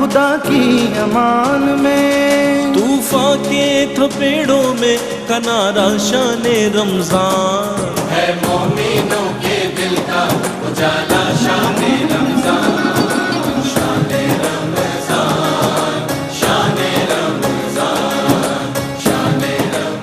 خدا کی امان میں، طوفان کے تھپیڑوں میں کنارا شان رمضان، ہے مومنوں کے دل کا اجالا شان رمضان، شان رمضان، شان رمضان، شان رمضان۔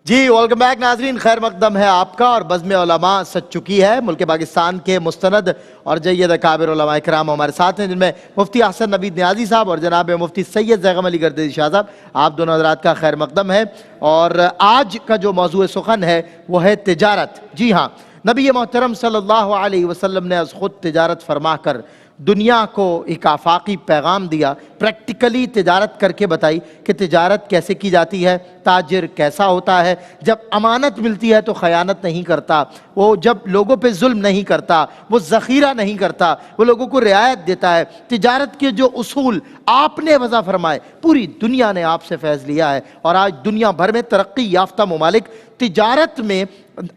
جی ویلکم بیک ناظرین، خیر مقدم ہے آپ کا، اور بزم علماء سج چکی ہے۔ ملک پاکستان کے مستند اور جید اکابر علماء کرام ہمارے ساتھ ہیں، جن میں مفتی احسن نوید نیازی صاحب اور جناب مفتی سید زیغم علی گردیزی شاہ صاحب، آپ دونوں حضرات کا خیر مقدم ہے۔ اور آج کا جو موضوع سخن ہے وہ ہے تجارت۔ جی ہاں، نبی محترم صلی اللہ علیہ وسلم نے از خود تجارت فرما کر دنیا کو ایک آفاقی پیغام دیا، پریکٹیکلی تجارت کر کے بتائی کہ تجارت کیسے کی جاتی ہے، تاجر کیسا ہوتا ہے، جب امانت ملتی ہے تو خیانت نہیں کرتا، وہ جب لوگوں پہ ظلم نہیں کرتا، وہ ذخیرہ نہیں کرتا، وہ لوگوں کو رعایت دیتا ہے۔ تجارت کے جو اصول آپ نے وضع فرمائے، پوری دنیا نے آپ سے فیض لیا ہے، اور آج دنیا بھر میں ترقی یافتہ ممالک تجارت میں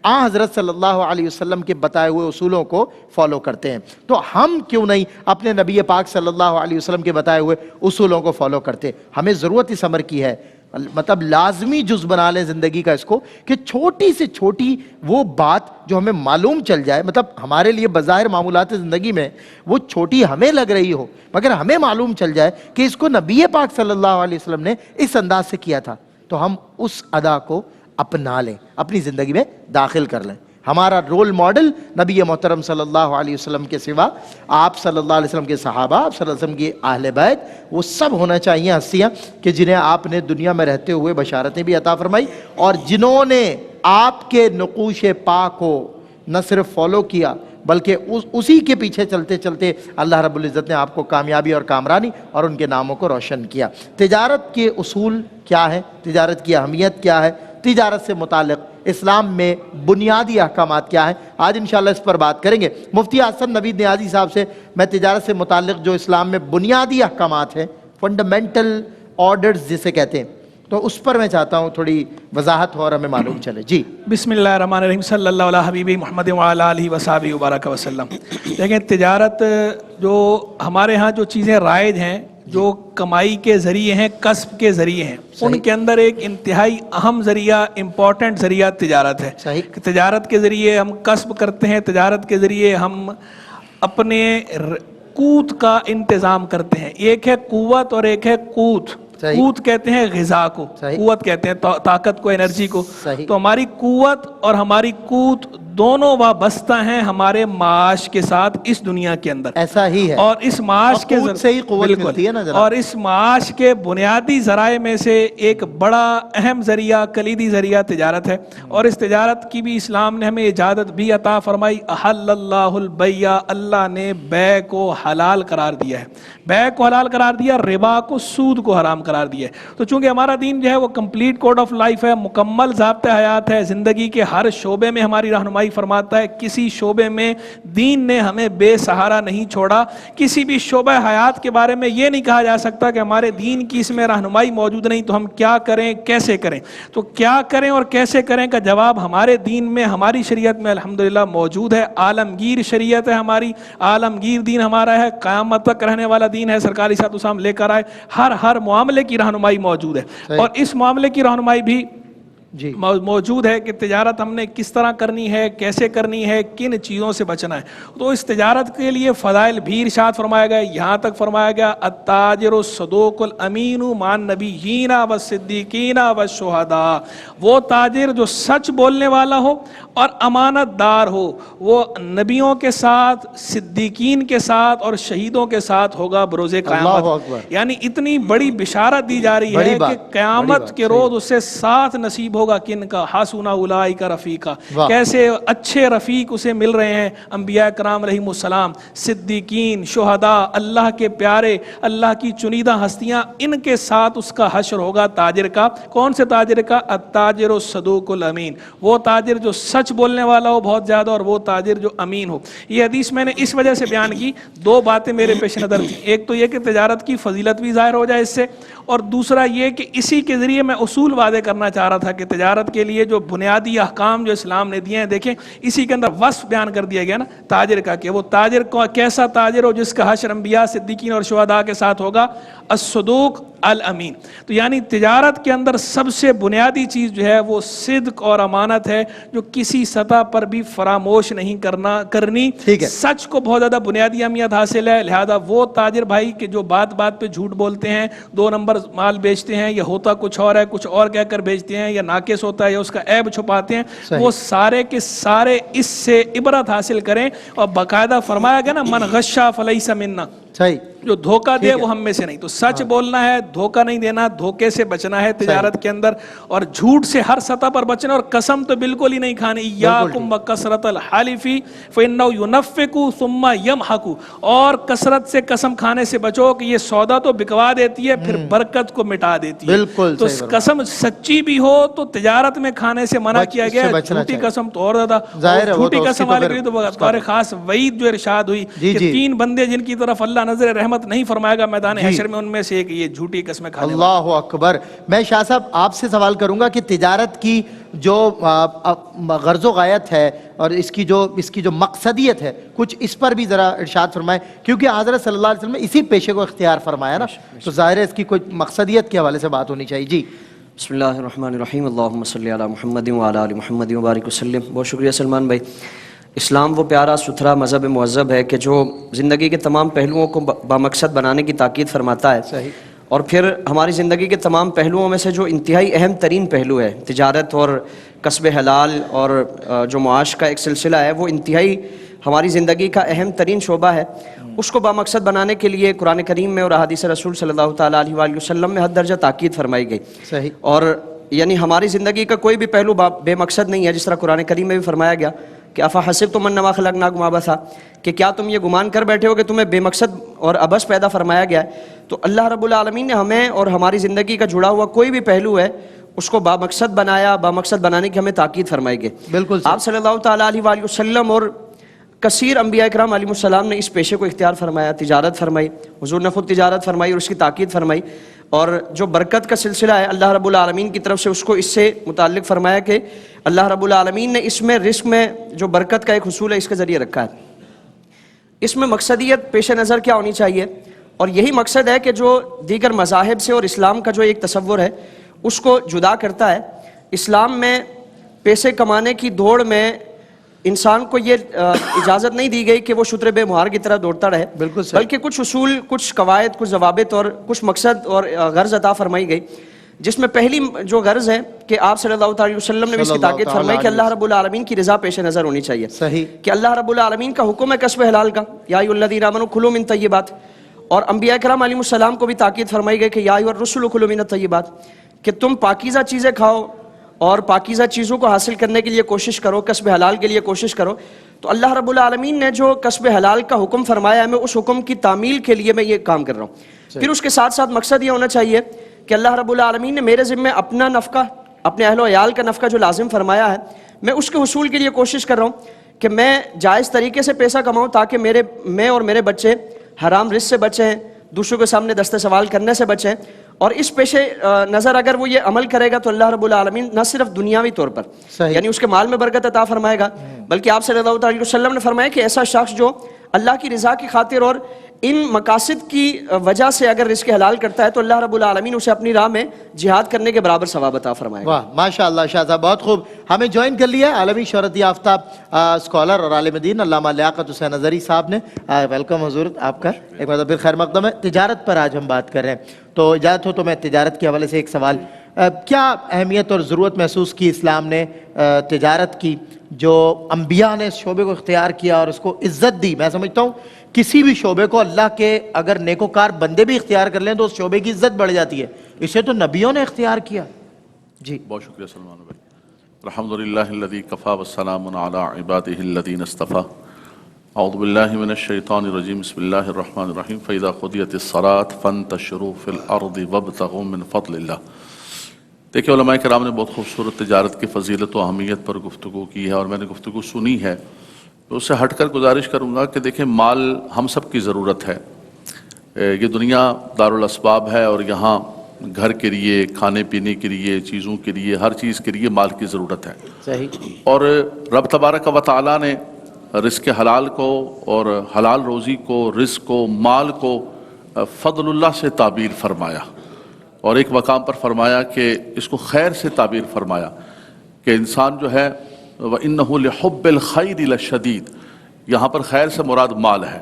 آن حضرت صلی اللہ علیہ وسلم کے بتائے ہوئے اصولوں کو فالو کرتے ہیں۔ تو ہم کیوں نہیں اپنے نبی پاک صلی اللہ علیہ وسلم کے بتائے ہوئے اصولوں کو فالو کرتے؟ ہمیں ضرورت اس امر کی ہے، مطلب لازمی جز بنا لیں زندگی کا اس کو، کہ چھوٹی سے چھوٹی وہ بات جو ہمیں معلوم چل جائے، مطلب ہمارے لیے بظاہر معمولات زندگی میں وہ چھوٹی ہمیں لگ رہی ہو، مگر ہمیں معلوم چل جائے کہ اس کو نبی پاک صلی اللہ علیہ وسلم نے اس انداز سے کیا تھا، تو ہم اس ادا کو اپنا لیں، اپنی زندگی میں داخل کر لیں۔ ہمارا رول ماڈل نبی محترم صلی اللہ علیہ وسلم کے سوا آپ صلی اللہ علیہ وسلم کے صحابہ، آپ صلی اللہ علیہ وسلم کی اہل بیت، وہ سب ہونا چاہیے ہستیاں کہ جنہیں آپ نے دنیا میں رہتے ہوئے بشارتیں بھی عطا فرمائی، اور جنہوں نے آپ کے نقوش پاک کو نہ صرف فالو کیا بلکہ اسی کے پیچھے چلتے چلتے اللہ رب العزت نے آپ کو کامیابی اور کامرانی اور ان کے ناموں کو روشن کیا۔ تجارت کے اصول کیا ہے، تجارت کی اہمیت کیا ہے، تجارت سے متعلق اسلام میں بنیادی احکامات کیا ہیں، آج انشاءاللہ اس پر بات کریں گے۔ مفتی احسن نوید نیازی صاحب سے میں تجارت سے متعلق جو اسلام میں بنیادی احکامات ہیں، فنڈامنٹل آرڈرز جسے کہتے ہیں، تو اس پر میں چاہتا ہوں تھوڑی وضاحت ہو اور ہمیں معلوم چلے۔ جی بسم اللہ الرحمن الرحیم، صلی اللہ علیہ حبیبی محمد وعلی آلہ وصحبہ وبارک وسلم۔ دیکھیں، تجارت جو ہمارے ہاں جو چیزیں رائج ہیں، جو کمائی کے ذریعے ہیں، کسب کے ذریعے ہیں، ان کے اندر ایک انتہائی اہم ذریعہ، امپورٹنٹ ذریعہ تجارت ہے۔ صحیح۔ تجارت کے ذریعے ہم کسب کرتے ہیں، تجارت کے ذریعے ہم اپنے قوت کا انتظام کرتے ہیں۔ ایک ہے قوت اور ایک ہے قوت۔ قوت کہتے ہیں غذا کو، قوت کہتے ہیں طاقت کو، انرجی کو۔ تو ہماری قوت اور ہماری قوت دونوں وابستہ ہیں ہمارے معاش کے ساتھ اس دنیا کے اندر۔ ایسا ہی ہے، اور اس معاش کے سے ہی قوت ملتی ہے نا جناب۔ اور اس معاش کے بنیادی ذرائع میں سے ایک بڑا اہم ذریعہ، کلیدی ذریعہ تجارت ہے، اور اس تجارت کی بھی اسلام نے ہمیں اجازت بھی عطا فرمائی۔ احل اللہ البیع، اللہ نے بیع کو حلال قرار دیا ہے، بیع کو حلال قرار دیا، ربا کو، سود کو حرام قرار دیا ہے۔ تو چونکہ ہمارا دین جو ہے وہ کمپلیٹ کوڈ آف لائف ہے، مکمل ضابطۂ حیات ہے، زندگی کے ہر شعبے میں ہماری رہنمائی فرماتا ہے، کسی شعبے میں دین نے ہمیں بے سہارا نہیں چھوڑا۔ کسی بھی شعبہ حیات کے بارے میں یہ نہیں کہا جا سکتا کہ ہمارے دین کی اس میں رہنمائی موجود نہیں تو ہم کیا کریں، کیسے کریں۔ تو کیا کریں اور کیسے کریں کا جواب ہمارے دین میں، ہماری شریعت میں الحمدللہ موجود ہے۔ عالمگیر شریعت ہے ہماری، عالمگیر دین ہمارا ہے، قیامت تک رہنے والا دین ہے، سرکاری صاحب اسلام لے کر آئے، ہر معاملے کی رہنمائی موجود ہے۔ اور اس معاملے کی رہنمائی بھی موجود ہے کہ تجارت ہم نے کس طرح کرنی ہے، کیسے کرنی ہے، کن چیزوں سے بچنا ہے۔ تو اس تجارت کے لیے فضائل بھی ارشاد فرمایا گیا، یہاں تک فرمایا گیا التاجر الصدوق الامین مع النبیین والصدیقین والشہداء، وہ تاجر جو سچ بولنے والا ہو اور امانت دار ہو، وہ نبیوں کے ساتھ، صدیقین کے ساتھ اور شہیدوں کے ساتھ ہوگا بروز قیامت۔ یعنی اتنی بڑی بشارت دی جا رہی ہے کہ قیامت کے روز اسے ساتھ نصیب ہوگا، کن کا؟ حسن اولئک رفیقا، کیسے اچھے رفیق اسے مل رہے ہیں، انبیاء کرام علیہم السلام، صدیقین، شہداء، اللہ کے پیارے، اللہ کی چنیدہ ہستیاں، ان کے ساتھ اس کا حشر ہوگا تاجر کا۔ کون سے تاجر کا؟ التاجر الصدوق الامین، وہ تاجر جو سچ بولنے والا ہو بہت زیادہ، اور وہ تاجر جو امین ہو۔ یہ حدیث میں نے اس وجہ سے بیان کی، دو باتیں میرے پیش نظر تھیں، ایک تو یہ کہ تجارت کی فضیلت بھی ظاہر ہو جائے اس سے، اور دوسرا یہ کہ اسی کے ذریعے میں اصول واضح کرنا چاہ رہا تھا کہ تجارت کے لیے جو بنیادی احکام جو اسلام نے دیے ہیں، دیکھیں اسی کے اندر وصف بیان کر دیا گیا نا تاجر کا، کہ وہ تاجر کو کیسا تاجر ہو جس کا حشر انبیاء صدیقین اور شہداء کے ساتھ ہوگا، الصدوق الامین. تو یعنی تجارت کے اندر سب سے بنیادی چیز جو ہے وہ صدق اور امانت ہے، جو کسی سطح پر بھی فراموش نہیں کرنی. سچ کو بہت زیادہ بنیادی اہمیت حاصل ہے. لہذا وہ تاجر بھائی کہ جو بات بات پہ جھوٹ بولتے ہیں، 2 نمبر مال بیچتے ہیں، یا ہوتا کچھ اور ہے، کچھ اور کہہ کر بیچتے ہیں، یا ناقص ہوتا ہے یا اس کا عیب چھپاتے ہیں، وہ سارے کے سارے اس سے عبرت حاصل کریں. اور باقاعدہ فرمایا گیا نا من غشا فلیس منا، جو دھوکہ دے وہ ہم میں سے نہیں. تو سچ بولنا ہے، دھوکہ نہیں دینا، دھوکے سے بچنا ہے تجارت کے اندر، اور جھوٹ سے ہر سطح پر بچنا، اور قسم تو بالکل ہی نہیں کھانی. ایاکم وکثرۃ الحلف فانہ ینفق ثم یمحق، اور کثرت سے قسم کھانے سے بچو کہ یہ سودا تو بکوا دیتی ہے پھر برکت کو مٹا دیتی ہے. تو قسم سچی بھی ہو تو تجارت میں کھانے سے منع کیا گیا ہے، جھوٹی قسم تو اور زیادہ. جھوٹی قسم والے کے لیے تو بطور خاص وعید جو ارشاد ہوئی کہ 3 بندے جن کی طرف اللہ نظر رحمت نہیں فرمائے گا میدان حشر میں، ان میں سے ایک یہ جھوٹی قسمیں کھانے والا. اللہ اکبر. میں شاہ صاحب آپ سے سوال کروں گا کہ تجارت کی جو غرض و غایت ہے اور اس کی جو مقصدیت ہے، کچھ اس پر بھی ذرا ارشاد فرمائیں، کیونکہ حضرت صلی اللہ علیہ وسلم نے اسی پیشے کو اختیار فرمایا نا، تو ظاہر ہے اس کی کوئی مقصدیت کے حوالے سے بات ہونی چاہیے. جی بسم اللہ الرحمن الرحیم. اللہم صلی علی محمد وعلی آل محمد وبارک وسلم. بہت شکریہ سلمان بھائی. اسلام وہ پیارا ستھرا مذہب مہذب ہے کہ جو زندگی کے تمام پہلوؤں کو بامقصد بنانے کی تاکید فرماتا ہے. صحیح. اور پھر ہماری زندگی کے تمام پہلوؤں میں سے جو انتہائی اہم ترین پہلو ہے تجارت اور کسب حلال اور جو معاش کا ایک سلسلہ ہے، وہ انتہائی ہماری زندگی کا اہم ترین شعبہ ہے. اس کو بامقصد بنانے کے لیے قرآن کریم میں اور احادیث رسول صلی اللہ تعالیٰ علیہ وآلہ وسلم میں حد درجہ تاکید فرمائی گئی. صحیح. اور یعنی ہماری زندگی کا کوئی بھی پہلو بے مقصد نہیں ہے، جس طرح قرآن کریم میں بھی فرمایا گیا کہ افحسبتم انما خلقناکم عبثا، کہ کیا تم یہ گمان کر بیٹھے ہو کہ تمہیں بے مقصد اور عبث پیدا فرمایا گیا ہے. تو اللہ رب العالمین نے ہمیں اور ہماری زندگی کا جڑا ہوا کوئی بھی پہلو ہے اس کو بامقصد بنایا، بامقصد بنانے کی ہمیں تاکید فرمائی گئی. بالکل. آپ صلی اللہ تعالیٰ علیہ وآلہ وسلم اور کثیر انبیاء اکرام علیہ السلام نے اس پیشے کو اختیار فرمایا، تجارت فرمائی. حضور نے خود تجارت فرمائی اور اس کی تاکید فرمائی. اور جو برکت کا سلسلہ ہے اللہ رب العالمین کی طرف سے اس کو اس سے متعلق فرمایا کہ اللہ رب العالمین نے اس میں رزق میں جو برکت کا ایک حصول ہے اس کے ذریعے رکھا ہے. اس میں مقصدیت پیش نظر کیا ہونی چاہیے، اور یہی مقصد ہے کہ جو دیگر مذاہب سے اور اسلام کا جو ایک تصور ہے اس کو جدا کرتا ہے. اسلام میں پیسے کمانے کی دوڑ میں انسان کو یہ اجازت نہیں دی گئی کہ وہ شتر بے مہار کی طرح دوڑتا رہے، بلکہ کچھ اصول، کچھ قواعد، کچھ ضوابط اور کچھ مقصد اور غرض عطا فرمائی گئی، جس میں پہلی جو غرض ہے کہ آپ صلی اللہ تعالی وسلم نے بھی اس کی تاکید فرمائی کہ اللہ رب العالمین کی رضا پیش نظر ہونی چاہیے. صحیح. کہ اللہ رب العالمین کا حکم ہے کسب حلال کا، یا ایھا الذین آمنوا کلوا من طیبات. اور انبیاء کرام علیہ السلام کو بھی تاکید فرمائی گئی کہ یا ایھا الرسل کلوا من الطیبات، کہ تم پاکیزہ چیزیں کھاؤ اور پاکیزہ چیزوں کو حاصل کرنے کے لیے کوشش کرو، کسب حلال کے لیے کوشش کرو. تو اللہ رب العالمین نے جو کسب حلال کا حکم فرمایا ہے، میں اس حکم کی تعمیل کے لیے میں یہ کام کر رہا ہوں. پھر اس کے ساتھ ساتھ مقصد یہ ہونا چاہیے کہ اللہ رب العالمین نے میرے ذمہ اپنا نفقہ، اپنے اہل و عیال کا نفقہ جو لازم فرمایا ہے، میں اس کے حصول کے لیے کوشش کر رہا ہوں کہ میں جائز طریقے سے پیسہ کماؤں تاکہ میں اور میرے بچے حرام رزق سے بچیں، دوسروں کے سامنے دست سوال کرنے سے بچیں. اور اس پیش نظر اگر وہ یہ عمل کرے گا تو اللہ رب العالمین نہ صرف دنیاوی طور پر یعنی اس کے مال میں برکت عطا فرمائے گا، بلکہ آپ صلی اللہ علیہ وسلم نے فرمایا کہ ایسا شخص جو اللہ کی رضا کی خاطر اور ان مقاصد کی وجہ سے اگر رزق حلال کرتا ہے تو اللہ رب العالمین اسے اپنی راہ میں جہاد کرنے کے برابر ثواب عطا فرمائے گا. واہ ماشاءاللہ شاہ صاحب، بہت خوب. ہمیں جوائن کر لیا عالمی شہرت یافتہ اسکالر اور عالم دین علامہ لیاقت حسین اظہری صاحب نے. ویلکم حضور، آپ کا ایک بار پھر خیر مقدم ہے. تجارت پر آج ہم بات کر رہے ہیں، تو اجازت ہو تو میں تجارت کے حوالے سے ایک سوال، کیا اہمیت اور ضرورت محسوس کی اسلام نے تجارت کی، جو انبیاء نے اس شعبے کو اختیار کیا اور اس کو عزت دی؟ میں سمجھتا ہوں کسی بھی شعبے کو اللہ کے اگر نیکوکار بندے بھی اختیار کر لیں تو اس شعبے کی عزت بڑھ جاتی ہے، اسے تو نبیوں نے اختیار کیا. جی بہت شکریہ سلمان بھائی. الحمدللہ الذی کفا والسلام علی عبادہ الذین اصطفیٰ. اعوذ باللہ من الشیطان الرجیم. بسم اللہ الرحمن الرحیم. فاذا قضیت الصلاۃ فانتشروا فی الارض وابتغوا من فضل اللہ. دیکھیں علماء کرام نے بہت خوبصورت تجارت کی فضیلت و اہمیت پر گفتگو کی ہے اور میں نے گفتگو سنی ہے. تو اس سے ہٹ کر گزارش کروں گا کہ دیکھیں مال ہم سب کی ضرورت ہے. یہ دنیا دارالاسباب ہے اور یہاں گھر کے لیے، کھانے پینے کے لیے، چیزوں کے لیے، ہر چیز کے لیے مال کی ضرورت ہے. صحیح. اور رب تبارک و تعالیٰ نے رزق حلال کو اور حلال روزی کو، رزق کو، مال کو فضل اللہ سے تعبیر فرمایا، اور ایک مقام پر فرمایا کہ اس کو خیر سے تعبیر فرمایا کہ انسان جو ہے وَإِنَّهُ لِحُبِّ الْخَيْرِ لَشَدِيدٌ. یہاں پر خیر سے مراد مال ہے.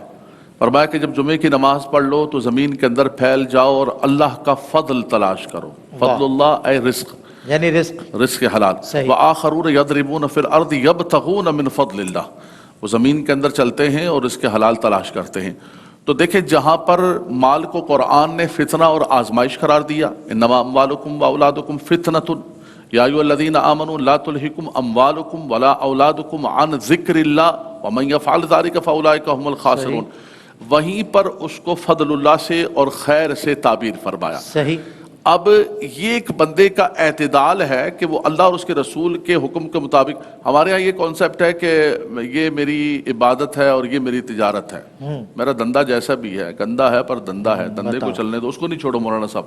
فرمایا کہ جب جمعے کی نماز پڑھ لو تو زمین کے اندر پھیل جاؤ اور اللہ کا فضل تلاش کرو. فضل اللہ اے رزق، یعنی رزق حلال. صحیح. وآخرون یضربون فی الارض یبتغون من فضل اللہ. وہ زمین کے اندر چلتے ہیں اور اس کے حلال تلاش کرتے ہیں. تو دیکھیں جہاں پر مال کو قرآن نے فتنہ اور آزمائش قرار دیا، انما اموالکم واولادکم فتنۃ یا ایھا الذین آمنوا لا تلہکم اموالکم ولا اولادکم عن ذکر اللہ ومن یفعل ذلک فاولئک هم الخاسرون. وہیں پر اس کو فضل اللہ سے اور خیر سے تعبیر فرمایا. صحیح. اب یہ ایک بندے کا اعتدال ہے کہ وہ اللہ اور اس کے رسول کے حکم کے مطابق. ہمارے ہاں یہ کانسیپٹ ہے کہ یہ میری عبادت ہے اور یہ میری تجارت ہے. میرا دندہ جیسا بھی ہے، گندا ہے پر دندہ ہے، دندے کو چلنے دو، اس کو نہیں چھوڑو. مولانا صاحب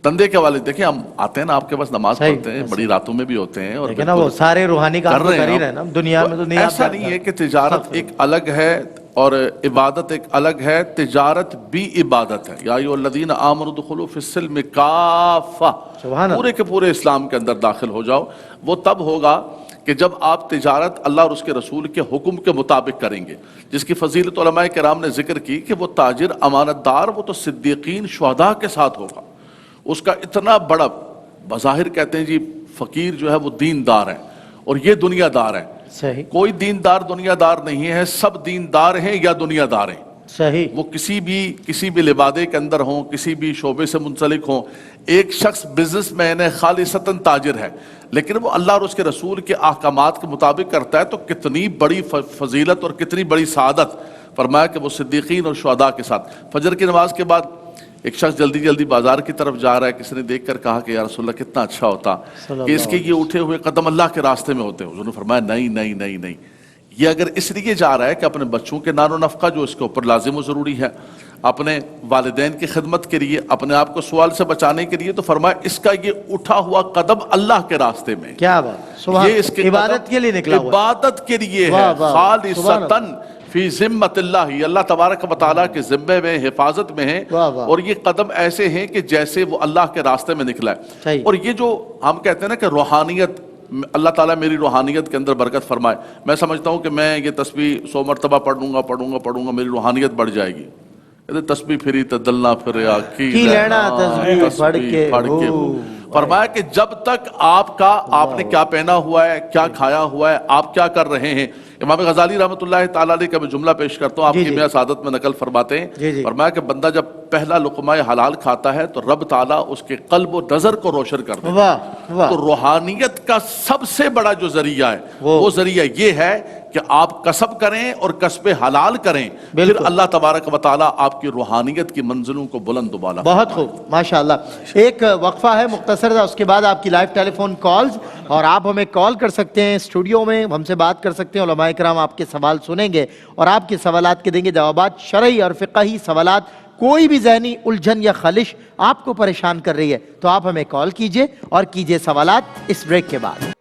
دندے کے والے دیکھیں، ہم آتے ہیں نا آپ کے پاس، نماز پڑھتے ہیں، بڑی راتوں میں بھی ہوتے ہیں، اور نا وہ سارے روحانی کام کر ہی رہے ہیں نا دنیا میں. تو نہیں، ایسا نہیں ہے کہ تجارت ایک الگ ہے اور عبادت ایک الگ ہے. تجارت بھی عبادت ہے. یا ایھا الذین آمنوا ادخلوا فی السلم کافہ، پورے کے پورے اسلام کے اندر داخل ہو جاؤ. وہ تب ہوگا کہ جب آپ تجارت اللہ اور اس کے رسول کے حکم کے مطابق کریں گے، جس کی فضیلت علماء کرام نے ذکر کی کہ وہ تاجر امانت دار وہ تو صدیقین شہداء کے ساتھ ہوگا. اس کا اتنا بڑا، بظاہر کہتے ہیں جی فقیر جو ہے وہ دیندار ہے اور یہ دنیا دار ہے. صحیح. کوئی دیندار دنیا دار نہیں ہے، سب دیندار ہیں یا دنیا دار ہیں. صحیح. وہ کسی بھی لبادے کے اندر ہوں، کسی بھی شعبے سے منسلک ہوں. ایک شخص بزنس مین ہے، خالصتاً تاجر ہے، لیکن وہ اللہ اور اس کے رسول کے احکامات کے مطابق کرتا ہے، تو کتنی بڑی فضیلت اور کتنی بڑی سعادت. فرمایا کہ وہ صدیقین اور شہداء کے ساتھ. فجر کی نماز کے بعد ایک شخص جلدی جلدی بازار کی طرف جا رہا ہے. کسی نے دیکھ کر کہا کہ یا رسول اللہ کتنا اچھا ہوتا کہ اس کے یہ اٹھے ہوئے قدم اللہ کے راستے میں ہوتے. حضور نے فرمایا نہیں نہیں نہیں نہیں، یہ اگر اس لیے جا رہا ہے کہ اپنے بچوں کے نان و نفقہ جو اس کے اوپر لازم و ضروری ہے، اپنے والدین کی خدمت کے لیے، اپنے آپ کو سوال سے بچانے کے لیے، تو فرمایا اس کا یہ اٹھا ہوا قدم اللہ کے راستے میں. کیا بات، یہ اس کے عبادت کے لیے نکلا ہوا، عبادت کے لیے ہے. خالصتاً فی ذمت اللہ، اللہ تبارک و تعالیٰ کے ذمے میں، حفاظت میں ہے. اور یہ قدم ایسے ہیں کہ جیسے وہ اللہ کے راستے میں نکلا ہے. اور یہ جو ہم کہتے ہیں نا کہ روحانیت، اللہ تعالیٰ میری روحانیت کے اندر برکت فرمائے. میں سمجھتا ہوں کہ میں یہ تسبیح 100 مرتبہ پڑھوں گا میری روحانیت بڑھ جائے گی. تسبیح پھری تدلنا پھریا کی لینا تسبیح پڑھ کے. فرمایا کہ جب تک آپ نے کیا پہنا ہوا ہے، کیا کھایا ہوا ہے، آپ کیا کر رہے ہیں. امام غزالی رحمۃ اللہ تعالیٰ علیہ کا میں جملہ پیش کرتا ہوں، آپ کی میاں سعادت میں نقل فرماتے ہیں. فرمایا کہ بندہ جب پہلا لقمہ حلال کھاتا ہے تو رب تعالیٰ اس کے قلب و نظر کو روشن کر دیتا ہے. تو روحانیت کا سب سے بڑا جو ذریعہ ہے وہ ذریعہ یہ ہے کہ آپ کسب کریں اور کسب حلال کریں، پھر اللہ تبارک و تعالیٰ آپ کی روحانیت کی منزلوں کو بلند و بالا. بہت خوب، ماشاءاللہ. ایک وقفہ ہے مختصر تھا، اس کے بعد آپ کی لائیو ٹیلی فون کالز، اور آپ ہمیں کال کر سکتے ہیں اسٹوڈیو میں، ہم سے بات کر سکتے ہیں. علماء کرام آپ کے سوال سنیں گے اور آپ کے سوالات کے دیں گے جوابات. شرعی اور فقہی سوالات، کوئی بھی ذہنی الجھن یا خلش آپ کو پریشان کر رہی ہے تو آپ ہمیں کال کیجئے اور کیجئے سوالات اس بریک کے بعد.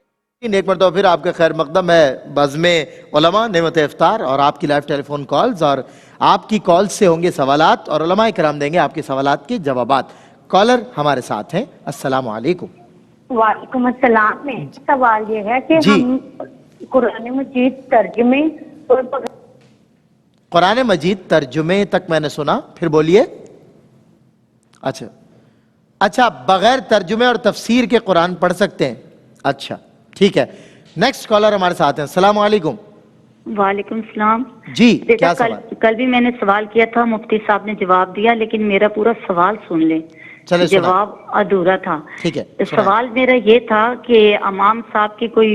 ایک مرتبہ پھر آپ کا خیر مقدم ہے بزم علماء نعمت افطار اور آپ کی لائیو ٹیلی فون کالز، اور آپ کی کال سے ہوں گے سوالات اور علماء کرام دیں گے آپ کے سوالات کے جوابات. کالر ہمارے ساتھ ہیں. السلام علیکم. وعلیکم السلام. سوال یہ ہے کہ ہم قرآن مجید ترجمے اور قرآن مجید ترجمے تک میں نے سنا، پھر بولیے. اچھا بغیر ترجمے اور تفسیر کے قرآن پڑھ سکتے ہیں؟ اچھا ٹھیک ہے. نیکسٹ کالر ہمارے ساتھ ہیں. السلام علیکم. وعلیکم السلام. جی کیا سوال؟ کل بھی میں نے سوال کیا تھا، مفتی صاحب نے جواب دیا، لیکن میرا پورا سوال سن لیں. جواب ادھورا تھا. ٹھیک ہے. سوال میرا یہ تھا کہ امام صاحب کی کوئی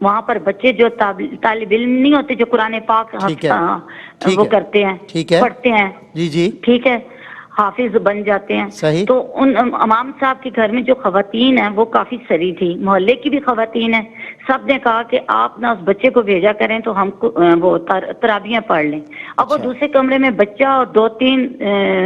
وہاں پر بچے جو طالب علم نہیں ہوتے جو قرآن پاک وہ کرتے ہیں، پڑھتے ہیں، جی ٹھیک ہے، حافظ بن جاتے ہیں. صحیح. تو ان امام صاحب کے گھر میں جو خواتین ہیں وہ کافی سری تھی، محلے کی بھی خواتین ہیں، سب نے کہا کہ آپ نا اس بچے کو بھیجا کریں تو ہم وہ تراویحیں پڑھ لیں. اب وہ دوسرے کمرے میں بچہ اور 2-3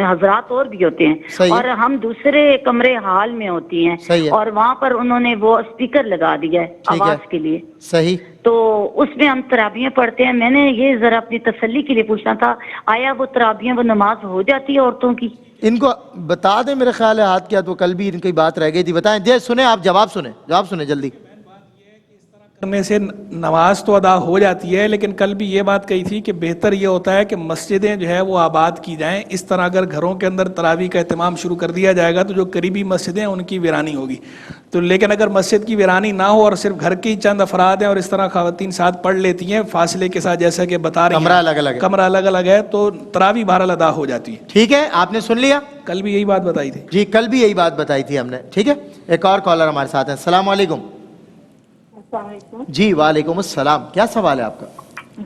حضرات اور بھی ہوتے ہیں اور ہم دوسرے کمرے ہال میں ہوتی ہیں اور وہاں پر انہوں نے وہ اسپیکر لگا دیا ہے آواز کے لیے. صحیح. تو اس میں ہم تراویحیں پڑھتے ہیں. میں نے یہ ذرا اپنی تسلی کے لیے پوچھنا تھا, آیا وہ تراویحیں وہ نماز ہو جاتی ہے عورتوں کی؟ ان کو بتا دیں, میرے خیال ہے ہاتھ کیا تو کل بھی ان کی بات رہ گئی تھی, بتائیں. سنیں آپ جواب سنیں جلدی. کرنے سے نماز تو ادا ہو جاتی ہے, لیکن کل بھی یہ بات کہی تھی کہ بہتر یہ ہوتا ہے کہ مسجدیں جو ہے وہ آباد کی جائیں. اس طرح اگر گھروں کے اندر تراویح کا اہتمام شروع کر دیا جائے گا تو جو قریبی مسجدیں ہیں ان کی ویرانی ہوگی. تو لیکن اگر مسجد کی ویرانی نہ ہو اور صرف گھر کے ہی چند افراد ہیں اور اس طرح خواتین ساتھ پڑھ لیتی ہیں فاصلے کے ساتھ, جیسا کہ بتا رہی ہیں کمرہ الگ الگ ہے, تو تراویح بہرحال ادا ہو جاتی ہے. ٹھیک ہے, آپ نے سن لیا. کل بھی یہی بات بتائی تھی. جی کل بھی یہی بات بتائی تھی ہم نے. ٹھیک ہے, ایک اور کالر ہمارے ساتھ ہیں. السلام علیکم. السلام علیکم. جی وعلیکم السلام. کیا سوال ہے آپ کا؟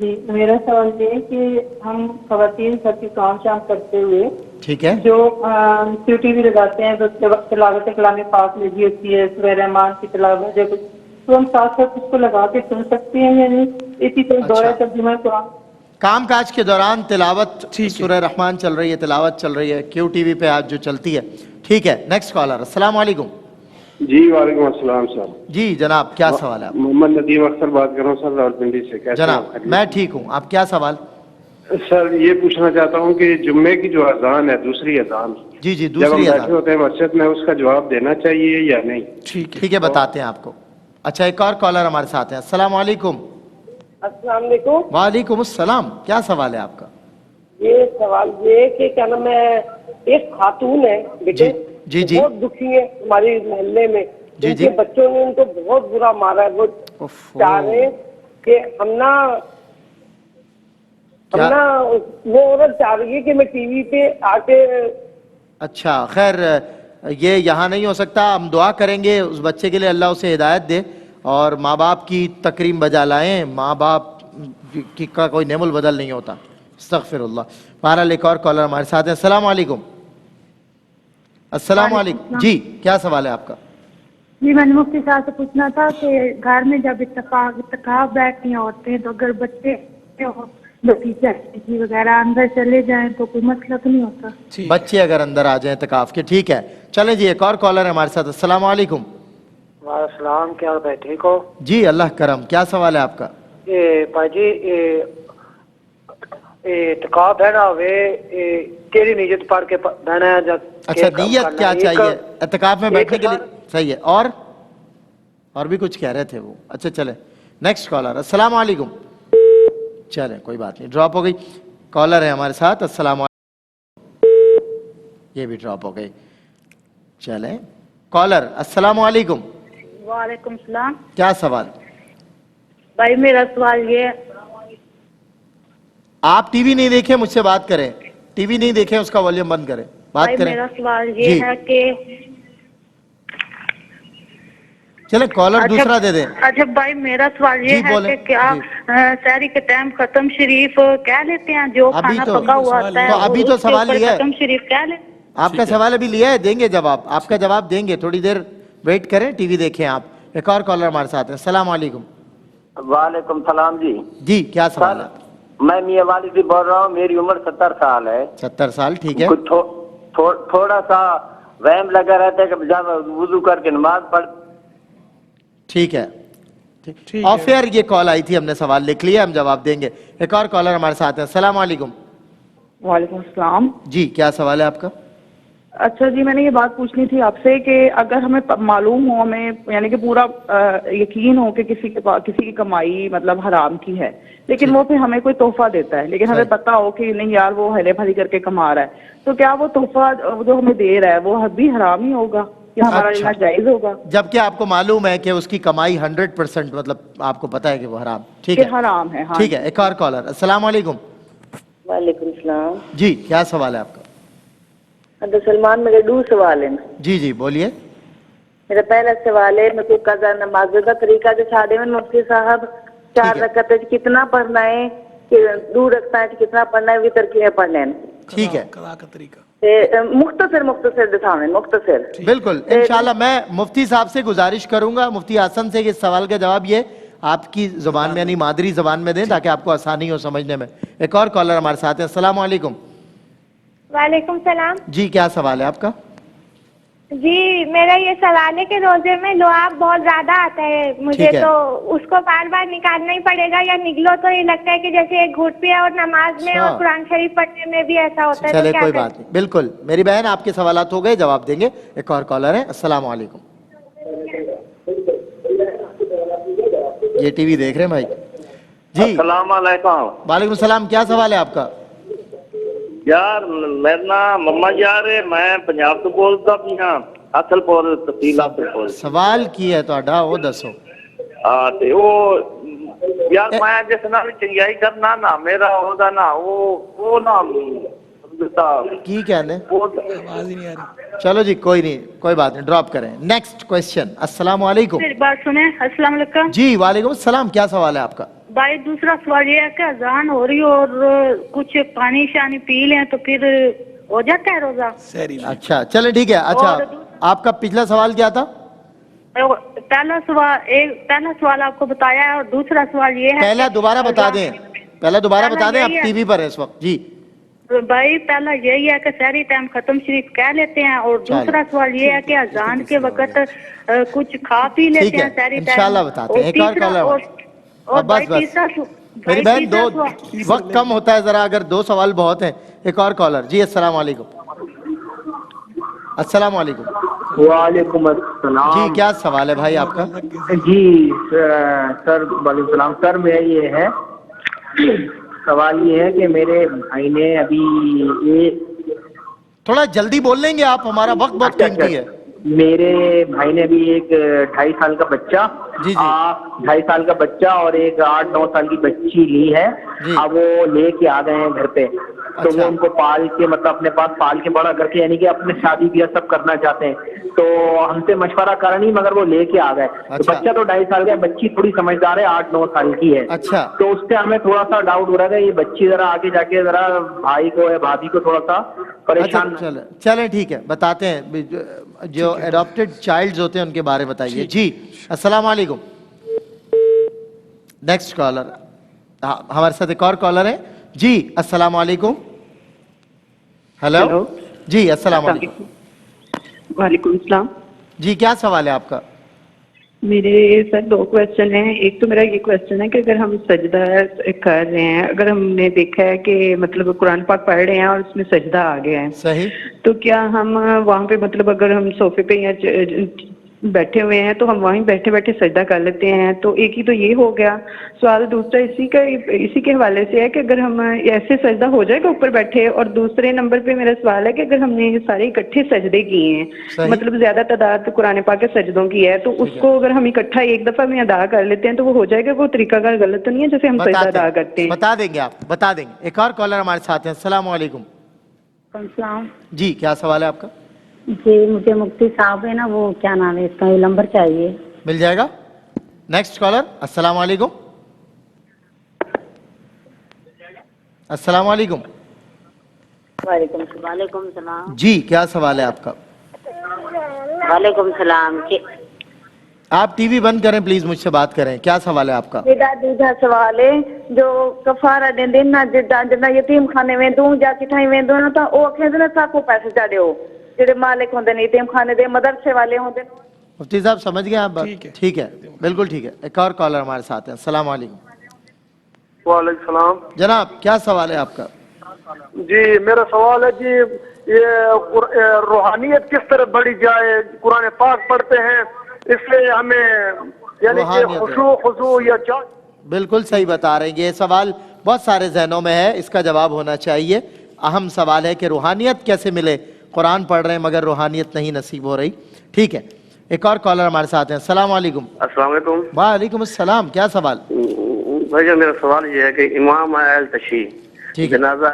جی میرا سوال یہ ہے کہ ہم خواتین سب کی کام شام کرتے ہوئے ٹھیک ہے جو ٹی وی لگاتے ہیں تو اس کے وقت تلاوت کلام پاک لگی ہوتی ہے, سورہ رحمان کی تلاوت ہے کچھ, تو ہم ساتھ ساتھ اس کو لگا کے سن سکتے ہیں یعنی اسی طرح دورہ ترجمہ قرآن کام کاج کے دوران تلاوت سورہ رحمان چل رہی ہے, تلاوت چل رہی ہے کیو ٹی وی پہ آج جو چلتی ہے. ٹھیک ہے, نیکسٹ کالر. السلام علیکم. جی وعلیکم السلام سر. جی جناب کیا سوال ہے آپ؟ محمد ندیم اختر بات کر رہا ہوں سر, راولپنڈی سے. کیسے جناب میں ٹھیک ہوں, آپ کیا سوال؟ سر یہ پوچھنا چاہتا ہوں کہ جمعے کی جو اذان ہے, دوسری اذان, جی جی جب ہم دوسری بیٹھے اذان, ہوتے ہیں مسجد میں, اس کا جواب دینا چاہیے یا نہیں؟ ٹھیک ہے بتاتے ہیں آپ کو. اچھا ایک اور کالر ہمارے ساتھ ہیں. السلام علیکم. السلام علیکم. وعلیکم السلام. کیا سوال ہے آپ کا؟ یہ سوال یہ کہ کیا نام ہے, ایک خاتون ہے بیٹے, جی جی بہت دکھی ہے ہمارے محلے میں, جی ان کے بچوں نے ان کو بہت برا مارا ہے. وہ چاہ رہے ہیں کہ ہم نا وہ عورت چاہ رہی ہے کہ میں ٹی وی پہ آ کے. اچھا خیر, یہ یہاں نہیں ہو سکتا. ہم دعا کریں گے اس بچے کے لیے, اللہ اسے ہدایت دے اور ماں باپ کی تکریم بجا لائیں. ماں باپ کا کوئی نعم البدل نہیں ہوتا. استغفر اللہ. بہرحال ایک اور کالر ہمارے ساتھ ہیں. السلام علیکم. السلام علیکم. جی کیا سوال ہے آپ کا؟ جی میں نے مفتی صاحب سے پوچھنا تھا کہ گھر میں جب اتکاف بیٹھتی ہیں عورتیں تو اگر بچے وغیرہ اندر چلے جائیں تو کوئی مسئلہ تو نہیں ہوتا؟ بچے اگر اندر آ جائیں اعتکاف کے. ٹھیک ہے چلیں جی, ایک اور کالر ہے ہمارے ساتھ. السلام علیکم. وعلیکم السلام. کیا ہوتا ہے, ٹھیک ہو؟ جی اللہ کرم. کیا سوال ہے آپ کا؟ بھائی جی اعتکاف ہے نا, وہ کیڑی نیت پڑھ کے بہنا ہے جب. اچھا نیت کیا چاہیے اعتکاف میں بیٹھنے کے لیے؟ صحیح ہے. اور بھی کچھ کہہ رہے تھے وہ. اچھا چلیں نیکسٹ کالر. السلام علیکم. چلیں کوئی بات نہیں, ڈراپ ہو گئی. کالر ہے ہمارے ساتھ. السلام علیکم. یہ بھی ڈراپ ہو گئی. چلیں کالر. السلام علیکم. وعلیکم السلام. کیا سوال؟ بھائی میرا سوال یہ, آپ ٹی وی نہیں دیکھیں مجھ سے بات کریں. ٹی وی نہیں دیکھیں, اس کا والیوم بند کریں, بات کریں. میرا سوال یہ ہے کہ چلے کالر دوسرا دے دیں. اچھا بھائی میرا سوال یہ ہے کہ کیا سحری کے ٹائم ختم شریف کہہ لیتے ہیں جو کھانا پکا ہوا ہوتا ہے؟ ابھی تو سوال لیا ہے, ختم شریف کہہ لیں. آپ کا سوال ابھی لیا ہے, دیں گے جواب. آپ کا جواب دیں گے, تھوڑی دیر ویٹ کریں, ٹی وی دیکھیں آپ. ایک اور کالر ہمارے ساتھ ہیں. السلام علیکم. وعلیکم السلام. جی کیا سوال ہے؟ میں میاں والی سے بول رہا ہوں, میری عمر 70 سال ہے. 70 سال. ٹھیک ہے. تھوڑا سا وہم لگا رہتا ہے کہ جب وضو کر کے نماز پڑھ. ٹھیک ہے آف ایئر یہ کال آئی تھی, ہم نے سوال لکھ لیا, ہم جواب دیں گے. ایک اور کالر ہمارے ساتھ ہیں. السلام علیکم. وعلیکم السلام. جی کیا سوال ہے آپ کا؟ اچھا جی میں نے یہ بات پوچھنی تھی آپ سے کہ اگر ہمیں معلوم ہو, ہمیں یعنی کہ پورا یقین ہو کہ کسی کی کمائی مطلب حرام کی ہے, لیکن وہ پھر ہمیں کوئی تحفہ دیتا ہے, لیکن ہمیں پتا ہو کہ نہیں یار وہ ہلے بھلی کر کے کما رہا ہے, تو کیا وہ تحفہ جو ہمیں دے رہا ہے وہ بھی حرام ہی ہوگا یا ہمارا لینا جائز ہوگا؟ جبکہ آپ کو معلوم ہے کہ اس کی کمائی 100% مطلب آپ کو پتا ہے کہ وہ حرام. ٹھیک ہے حرام ہے. ٹھیک ہے. ایک اور کالر. السلام علیکم. وعلیکم السلام. جی کیا سوال ہے آپ کا؟ سلمان میرے دو سوال ہیں. جی بولیے. میرا پہلا سوال ہے, میں کو قضا نماز کا طریقہ دکھا دیں مفتی صاحب. 4 رکعت کتنا پڑھنا ہے, کہ 2 رکعت کتنا پڑھنا ہے, وتر کی پڑھنا ہے؟ ٹھیک ہے. قضا کا طریقہ مختصر دکھاؤں. مختصر بالکل انشاءاللہ. میں مفتی صاحب سے گزارش کروں گا, مفتی حسن سے, کہ اس سوال کا جواب یہ آپ کی زبان میں یعنی مادری زبان میں دیں تاکہ آپ کو آسانی ہو سمجھنے میں. ایک اور کالر ہمارے ساتھ ہیں. السلام علیکم. وعلیکم السلام. جی کیا سوال ہے آپ کا؟ جی میرا یہ سوال ہے کہ روزے میں لعاب بہت زیادہ آتا ہے مجھے, تو اس کو بار بار نکالنا ہی پڑے گا یا نکلو تو یہ لگتا ہے کہ جیسے ایک گھوٹ پیا اور نماز میں اور قرآن شریف پڑھنے میں بھی ایسا ہوتا ہے. چلے کوئی بات نہیں, بالکل میری بہن آپ کے سوالات ہو گئے, جواب دیں گے. ایک اور کالر ہے. السلام علیکم. یہ ٹی وی دیکھ رہے ہیں بھائی. جی السلام علیکم. وعلیکم السلام. کیا سوال ہے آپ کا؟ یار میرا نام محمد یار ہے, میں پنجاب تو بولتا بھی ہاں, اصل پور تحصیل اصل پور. سوال کی ہے تہاڈا وہ دسو. ہاں تے وہ یار میں جس نال چنگیائی کرنا نا میرا ہودا نا وہ نا کی کہنے آواز ہی نہیں آ رہی. چلو جی کوئی نہیں, کوئی بات نہیں, ڈراپ کریں. Next question. السلام علیکم. میری بات سنیں. السلام علیکم. جی وعلیکم السلام. کیا سوال ہے آپ کا؟ بھائی دوسرا سوال یہ ہے کہ اذان ہو رہی ہو اور کچھ پانی شانی پی لیں تو پھر ہو جاتا ہے روزہ؟ اچھا چلے ٹھیک ہے. اچھا آپ کا پچھلا سوال کیا تھا؟ پہلا سوال آپ کو بتایا ہے اور دوسرا سوال یہ ہے. پہلا دوبارہ بتا دیں, پہلا دوبارہ بتا دیں, آپ ٹی وی پر ہیں اس وقت. جی بھائی پہلا یہی ہے کہ سحری ٹائم ختم شریف کہہ لیتے ہیں, اور دوسرا سوال یہ ہے کہ اذان کے وقت کچھ کھا پی لیتے ہیں سحری ٹائم. انشاءاللہ بتاتے ہیں. ایک اور کالر. بس بس میری بہن, دو وقت کم ہوتا ہے ذرا, اگر دو سوال بہت ہیں. ایک اور کالر. جی السلام علیکم. السلام علیکم. وعلیکم السلام. جی کیا سوال ہے بھائی آپ کا؟ جی سر وعلیکم السلام. سر میرا یہ ہے سوال یہ ہے کہ میرے بھائی نے ابھی تھوڑا جلدی بول لیں گے آپ, ہمارا وقت بہت قیمتی ہے. میرے بھائی نے ابھی ایک 2.5 سال کا بچہ 2.5 سال کا بچہ اور ایک 8-9 سال کی بچی لی ہے. اب وہ لے کے آ گئے ہیں گھر پہ, تو وہ ان کو پال کے مطلب اپنے پاس پال کے بڑا کر کے یعنی کہ اپنے شادی بیاہ سب کرنا چاہتے ہیں. تو ہم سے مشورہ کرا نہیں مگر وہ لے کے آ گئے. بچہ تو 2.5 سال کا ہے, بچی تھوڑی سمجھدار ہے, 8-9 سال کی ہے. تو اس سے ہمیں تھوڑا سا ڈاؤٹ ہو رہا ہے یہ بچی ذرا آگے جا کے ذرا بھائی کو یا بھابھی کو تھوڑا سا پریشان. چلیں ٹھیک ہے, بتاتے ہیں. جو ایڈاپٹڈ چائلڈز ہوتے ہیں ان کے بارے بتائیے. جی السلام علیکم. Next caller. ہمارے ساتھ ایک اور کالر ہے. جی السلام علیکم. ہیلو. جی السلام علیکم. وعلیکم السلام. جی کیا سوال ہے آپ کا؟ میرے سر 2 کوشچن ہیں. ایک تو میرا یہ کوشچن ہے کہ اگر ہم سجدہ کر رہے ہیں, اگر ہم نے دیکھا ہے کہ مطلب قرآن پاک پڑھ رہے ہیں اور اس میں سجدہ آ گیا ہے, صحیح, تو کیا ہم وہاں پہ مطلب اگر ہم صوفے پہ یا بیٹھے ہوئے ہیں تو ہم وہیں بیٹھے بیٹھے سجدہ کر لیتے ہیں؟ تو ایک ہی تو یہ ہو گیا سوال. دوسرا اسی کے حوالے سے ہے کہ اگر ہم ایسے سجدہ ہو جائے گا اوپر بیٹھے, اور دوسرے نمبر پہ میرا سوال ہے کہ اگر ہم نے سارے اکٹھے سجدے کیے ہیں, مطلب زیادہ تعداد قرآن پاک کے سجدوں کی ہے, تو اس کو اگر ہم اکٹھا ایک دفعہ میں ادا کر لیتے ہیں تو وہ ہو جائے گا, وہ طریقہ کار غلط تو نہیں ہے جیسے ہم سجدہ ادا کرتے ہیں؟ بتا دیں گے آپ, بتا دیں گے. ایک اور کالر ہمارے ساتھ ہیں. السلام علیکم. السلام. جی کیا سوال ہے آپ کا؟ جی مجھے مفتی صاحب ہے نا, وہ کیا نام ہے اس کا, نمبر چاہیے. مل جائے گا. Next collar. السلام علیکم. السلام علیکم. وعلیکم السلام. جی کیا سوال ہے آپ کا؟ وعلیکم السلام. آپ ٹی وی بند کریں پلیز, مجھ سے بات کریں. کیا سوال ہے آپ کا؟ میرا دوسرا سوال ہے جو کفارہ دیندے نا جنا یتیم خانے میں دوں جا کٹھائی میں دوں نا, تو وہ کہندے نا ساکو پیسے چاڑیو جڑے مالک ہوندے نے یتیم خانے دے, مدرسے والے ہوندے. مفتی صاحب سمجھ گئے آپ؟ ٹھیک ہے, بالکل ٹھیک ہے. ایک اور کالر ہمارے ساتھ ہیں. السلام علیکم. وعلیکم السلام. جناب کیا سوال ہے آپ کا؟ جی میرا سوال ہے جی یہ روحانیت کس طرح بڑھی جائے؟ قرآن پاک پڑھتے ہیں اس لیے ہمیں یعنی کہ خضوع یا بالکل صحیح بتا رہے ہیں. یہ سوال بہت سارے ذہنوں میں ہے, اس کا جواب ہونا چاہیے. اہم سوال ہے کہ روحانیت کیسے ملے, قرآن پڑھ رہے ہیں مگر روحانیت نہیں نصیب ہو رہی. ٹھیک ہے, ایک اور کالر ہمارے ساتھ ہیں. السلام علیکم. السلام علیکم. وعلیکم السلام. کیا سوال؟ بھائی میرا سوال یہ ہے کہ امام اہل تشیع جنازہ.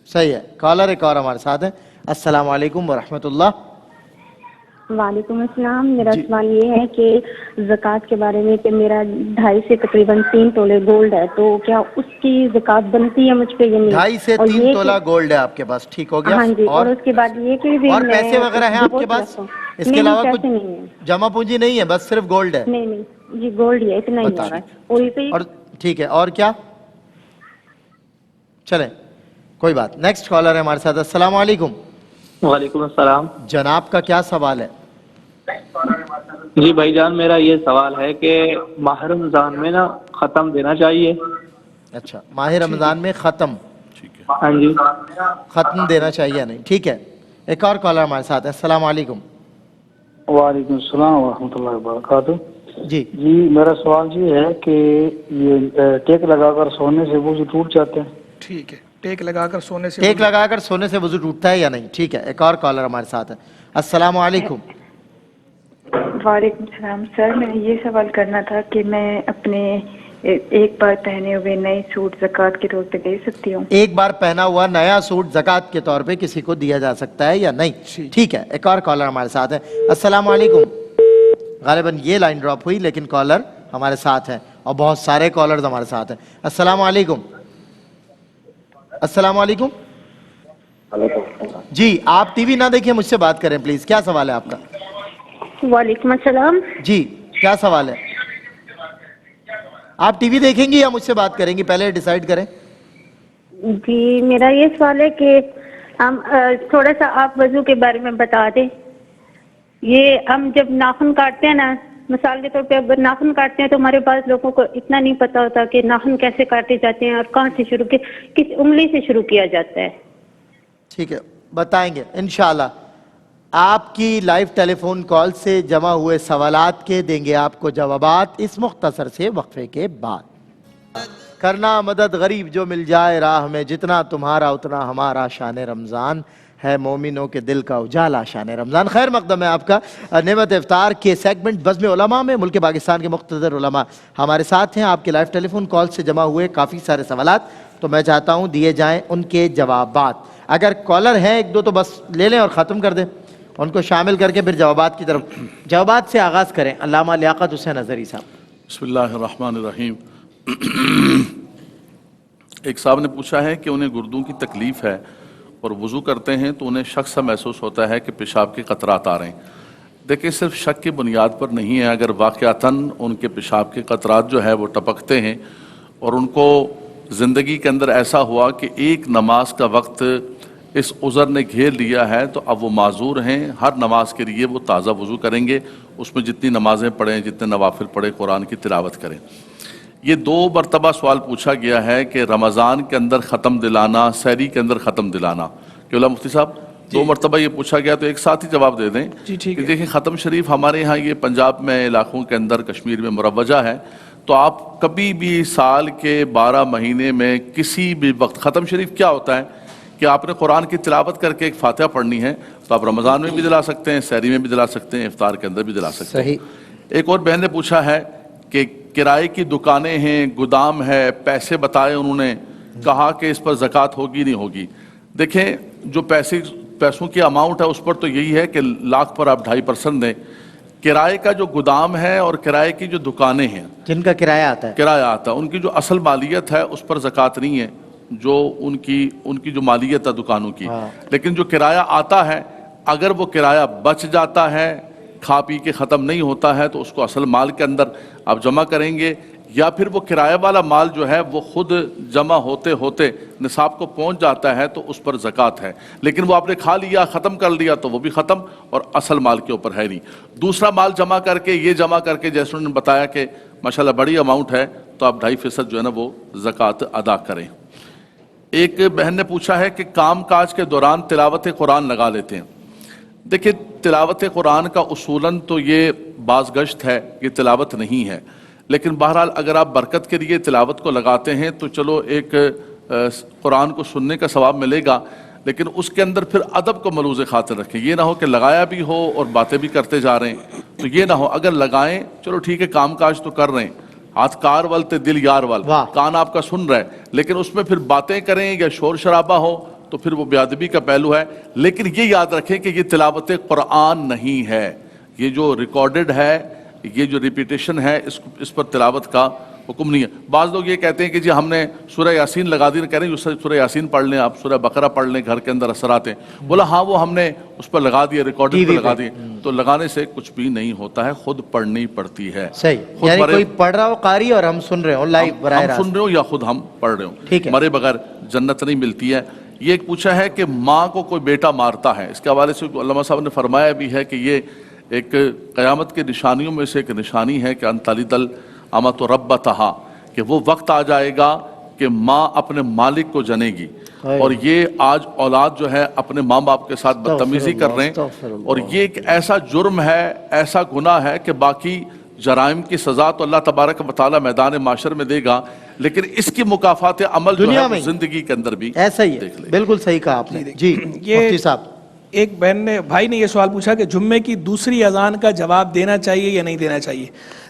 صحیح ہے. کالر ایک اور ہمارے ساتھ ہیں. السلام علیکم ورحمۃ اللہ. وعلیکم السلام. میرا سوال یہ ہے کہ زکوٰۃ کے بارے میں کہ میرا 2.5 سے تقریباً 3 تولے گولڈ ہے, تو کیا اس کی زکوٰۃ بنتی ہے مجھ پہ یا نہیں؟ 2.5 سے 3 تولہ گولڈ ہے آپ کے پاس, ٹھیک ہو گیا. ہاں جی. اور اس کے بعد یہ کہ اور پیسے وغیرہ ہیں آپ کے پاس, اس کے علاوہ کچھ جمع پونجی نہیں ہے, بس صرف گولڈ ہے؟ نہیں نہیں جی, گولڈ ہی ہے, اتنا ہی ہے. اور ٹھیک ہے, اور کیا؟ چلیں کوئی بات. نیکسٹ کالر ہے ہمارے ساتھ. السلام علیکم. وعلیکم السلام. جناب کا کیا سوال ہے؟ جی بھائی جان, میرا یہ سوال ہے کہ ماہ رمضان میں نا ختم دینا چاہیے. اچھا, ماہ رمضان میں ختم, ہاں جی, ختم دینا چاہیے نہیں, ٹھیک ہے. ایک اور کالر ہمارے ساتھ ہے. السلام علیکم. وعلیکم السلام ورحمۃ اللہ وبرکاتہ. جی جی, میرا سوال یہ ہے کہ یہ ٹیک لگا کر سونے سے وضو ٹوٹ جاتے ہیں؟ ٹھیک ہے, ٹیک لگا کر سونے سے وضو ٹوٹتا ہے یا نہیں, ٹھیک ہے. ایک اور کالر ہمارے ساتھ ہے. السلام علیکم. وعلیکم السلام. سر میں یہ سوال کرنا تھا کہ میں اپنے ایک بار پہنے ہوئے نئے سوٹ زکوٰۃ کے طور پہ دے سکتی ہوں؟ ایک بار پہنا ہوا نیا سوٹ زکوٰۃ کے طور پہ کسی کو دیا جا سکتا ہے یا نہیں, ٹھیک ہے. ایک اور کالر ہمارے ساتھ ہے. السلام علیکم. غالباً یہ لائن ڈراپ ہوئی, لیکن کالر ہمارے ساتھ ہے اور بہت سارے کالرز ہمارے ساتھ ہیں. السلام علیکم. السلام علیکم. جی, آپ ٹی وی نہ دیکھیں, مجھ سے بات کریں پلیز. کیا سوال ہے آپ کا؟ وعلیکم السلام. جی, کیا سوال ہے؟ آپ ٹی وی دیکھیں گی یا مجھ سے بات کریں گی, پہلے ڈیسائیڈ کریں. جی, میرا یہ سوال ہے کہ ہم تھوڑا سا آپ وضو کے بارے میں بتا دیں. یہ ہم جب ناخن کاٹتے ہیں نا, مثال کے طور پہ اگر ناخن کاٹتے ہیں تو ہمارے پاس لوگوں کو اتنا نہیں پتا ہوتا کہ ناخن کیسے کاٹے جاتے ہیں اور کہاں سے شروع کس انگلی سے شروع کیا جاتا ہے. ٹھیک ہے, بتائیں گے انشاءاللہ. آپ کی لائیو ٹیلی فون کال سے جمع ہوئے سوالات کے دیں گے آپ کو جوابات اس مختصر سے وقفے کے بعد. کرنا مدد غریب جو مل جائے راہ میں, جتنا تمہارا اتنا ہمارا, شان رمضان ہے مومنوں کے دل کا اجالا, شان رمضان. خیر مقدم ہے آپ کا. نعمت افطار کے سیگمنٹ بزم علماء میں ملک پاکستان کے مقتدر علماء ہمارے ساتھ ہیں. آپ کے لائیو ٹیلی فون کال سے جمع ہوئے کافی سارے سوالات, تو میں چاہتا ہوں دیے جائیں ان کے جوابات. اگر کالر ہیں ایک دو تو بس لے لیں اور ختم کر دیں, ان کو شامل کر کے پھر جوابات کی طرف. جوابات سے آغاز کریں. علامہ لیاقت حسین اظہری صاحب. بسم اللہ الرحمن الرحیم. ایک صاحب نے پوچھا ہے کہ انہیں گردوں کی تکلیف ہے اور وضو کرتے ہیں تو انہیں شک سا محسوس ہوتا ہے کہ پیشاب کے قطرات آ رہے ہیں. دیکھیں, صرف شک کی بنیاد پر نہیں ہے. اگر واقعتاً ان کے پیشاب کے قطرات جو ہے وہ ٹپکتے ہیں اور ان کو زندگی کے اندر ایسا ہوا کہ ایک نماز کا وقت اس عذر نے گھیر لیا ہے, تو اب وہ معذور ہیں. ہر نماز کے لیے وہ تازہ وضو کریں گے, اس میں جتنی نمازیں پڑھیں, جتنے نوافل پڑھیں, قرآن کی تلاوت کریں. یہ 2 مرتبہ سوال پوچھا گیا ہے کہ رمضان کے اندر ختم دلانا, سحری کے اندر ختم دلانا. کہ مفتی صاحب 2 مرتبہ یہ پوچھا گیا, تو ایک ساتھ ہی جواب دے دیں. دیکھیں, ختم شریف ہمارے ہاں یہ پنجاب میں علاقوں کے اندر, کشمیر میں مروجہ ہے. تو آپ کبھی بھی سال کے 12 مہینے میں کسی بھی وقت, ختم شریف کیا ہوتا ہے کہ آپ نے قرآن کی تلاوت کر کے ایک فاتحہ پڑھنی ہے, تو آپ رمضان میں بھی دلا سکتے ہیں, سحری میں بھی دلا سکتے ہیں, افطار کے اندر بھی دلا سکتے ہیں. ایک اور بہن نے پوچھا ہے کہ کرائے کی دکانیں ہیں, گودام ہے, پیسے بتائے انہوں نے, کہا کہ اس پر زکوٰۃ ہوگی نہیں ہوگی. دیکھیں, جو پیسوں کی اماؤنٹ ہے اس پر تو یہی ہے کہ لاکھ پر آپ 2.5% دیں. کرائے کا جو گودام ہے اور کرائے کی جو دکانیں ہیں, جن کا کرایہ آتا ہے, ان کی جو اصل مالیت ہے اس پر زکوٰۃ نہیں ہے, جو ان کی جو مالیت ہے دکانوں کی. لیکن جو کرایہ آتا ہے, اگر وہ کرایہ بچ جاتا ہے, کھا پی کے ختم نہیں ہوتا ہے, تو اس کو اصل مال کے اندر آپ جمع کریں گے. یا پھر وہ کرایہ والا مال جو ہے وہ خود جمع ہوتے ہوتے نصاب کو پہنچ جاتا ہے, تو اس پر زکوٰۃ ہے. لیکن وہ آپ نے کھا لیا, ختم کر لیا, تو وہ بھی ختم, اور اصل مال کے اوپر ہے نہیں. دوسرا مال جمع کر کے, یہ جمع کر کے, جیسے انہوں نے بتایا کہ ماشاءاللہ بڑی اماؤنٹ ہے, تو آپ 2.5% جو ہے نا وہ زکوٰۃ ادا کریں. ایک بہن نے پوچھا ہے کہ کام کاج کے دوران تلاوت قرآن لگا لیتے ہیں. دیکھیں, تلاوت قرآن کا اصولاً تو یہ باز گشت ہے, یہ تلاوت نہیں ہے. لیکن بہرحال اگر آپ برکت کے لیے تلاوت کو لگاتے ہیں تو چلو ایک قرآن کو سننے کا ثواب ملے گا, لیکن اس کے اندر پھر ادب کو ملوز خاطر رکھیں. یہ نہ ہو کہ لگایا بھی ہو اور باتیں بھی کرتے جا رہے ہیں, تو یہ نہ ہو. اگر لگائیں چلو ٹھیک ہے, کام کاج تو کر رہے ہیں, ہاتھ کار ول تے دل یار ول, کان آپ کا سن رہا ہے, لیکن اس میں پھر باتیں کریں یا شور شرابہ ہو تو پھر وہ بے ادبی کا پہلو ہے. لیکن یہ یاد رکھیں کہ یہ تلاوت قرآن نہیں ہے, یہ جو ریکارڈڈ ہے, یہ جو ریپیٹیشن ہے, اس پر تلاوت کا حکم نہیں ہے. بعض لوگ یہ کہتے ہیں کہ جی ہم نے سورہ یاسین لگا دی, کہہ رہے ہیں سورہ یاسین پڑھ لیں, آپ سورہ بقرہ پڑھ لیں, گھر کے اندر اثرات ہیں. بولا ہاں وہ ہم نے اس پر لگا دیا, ریکارڈنگ پر لگا دیے. تو لگانے سے کچھ بھی نہیں ہوتا ہے, خود پڑھنی پڑتی ہے. صحیح, یعنی کوئی پڑھ رہا ہو قاری اور ہم سن رہے ہوں لائیو براہ راست, ہم سن رہے ہوں یا خود ہم پڑھ رہے ہوں, مرے بغیر جنت نہیں ملتی ہے. یہ ایک پوچھا ہے کہ ماں کو کوئی بیٹا مارتا ہے, اس کے حوالے سے علماء صاحب نے فرمایا بھی ہے کہ یہ ایک قیامت کے نشانیوں میں سے ایک نشانی ہے کہ ان تلد الامۃ ربتہا, کہ وہ وقت آ جائے گا کہ ماں اپنے مالک کو جنے گی. اور یہ آج اولاد جو ہے اپنے ماں باپ کے ساتھ بدتمیزی کر رہے ہیں, اور یہ ایک ایسا جرم ہے, ایسا گناہ ہے کہ باقی جرائم کی سزا تو اللہ تبارک و تعالیٰ میدان معاشر میں دے گا, لیکن اس کی مکافات عمل جو ہے زندگی کے اندر بھی ایسا ہی ہے. بالکل صحیح کہا آپ نے. جی مفتی صاحب, ایک بہن نے, بھائی نے یہ سوال پوچھا کہ جمعے کی دوسری اذان کا جواب دینا چاہیے یا نہیں دینا چاہیے.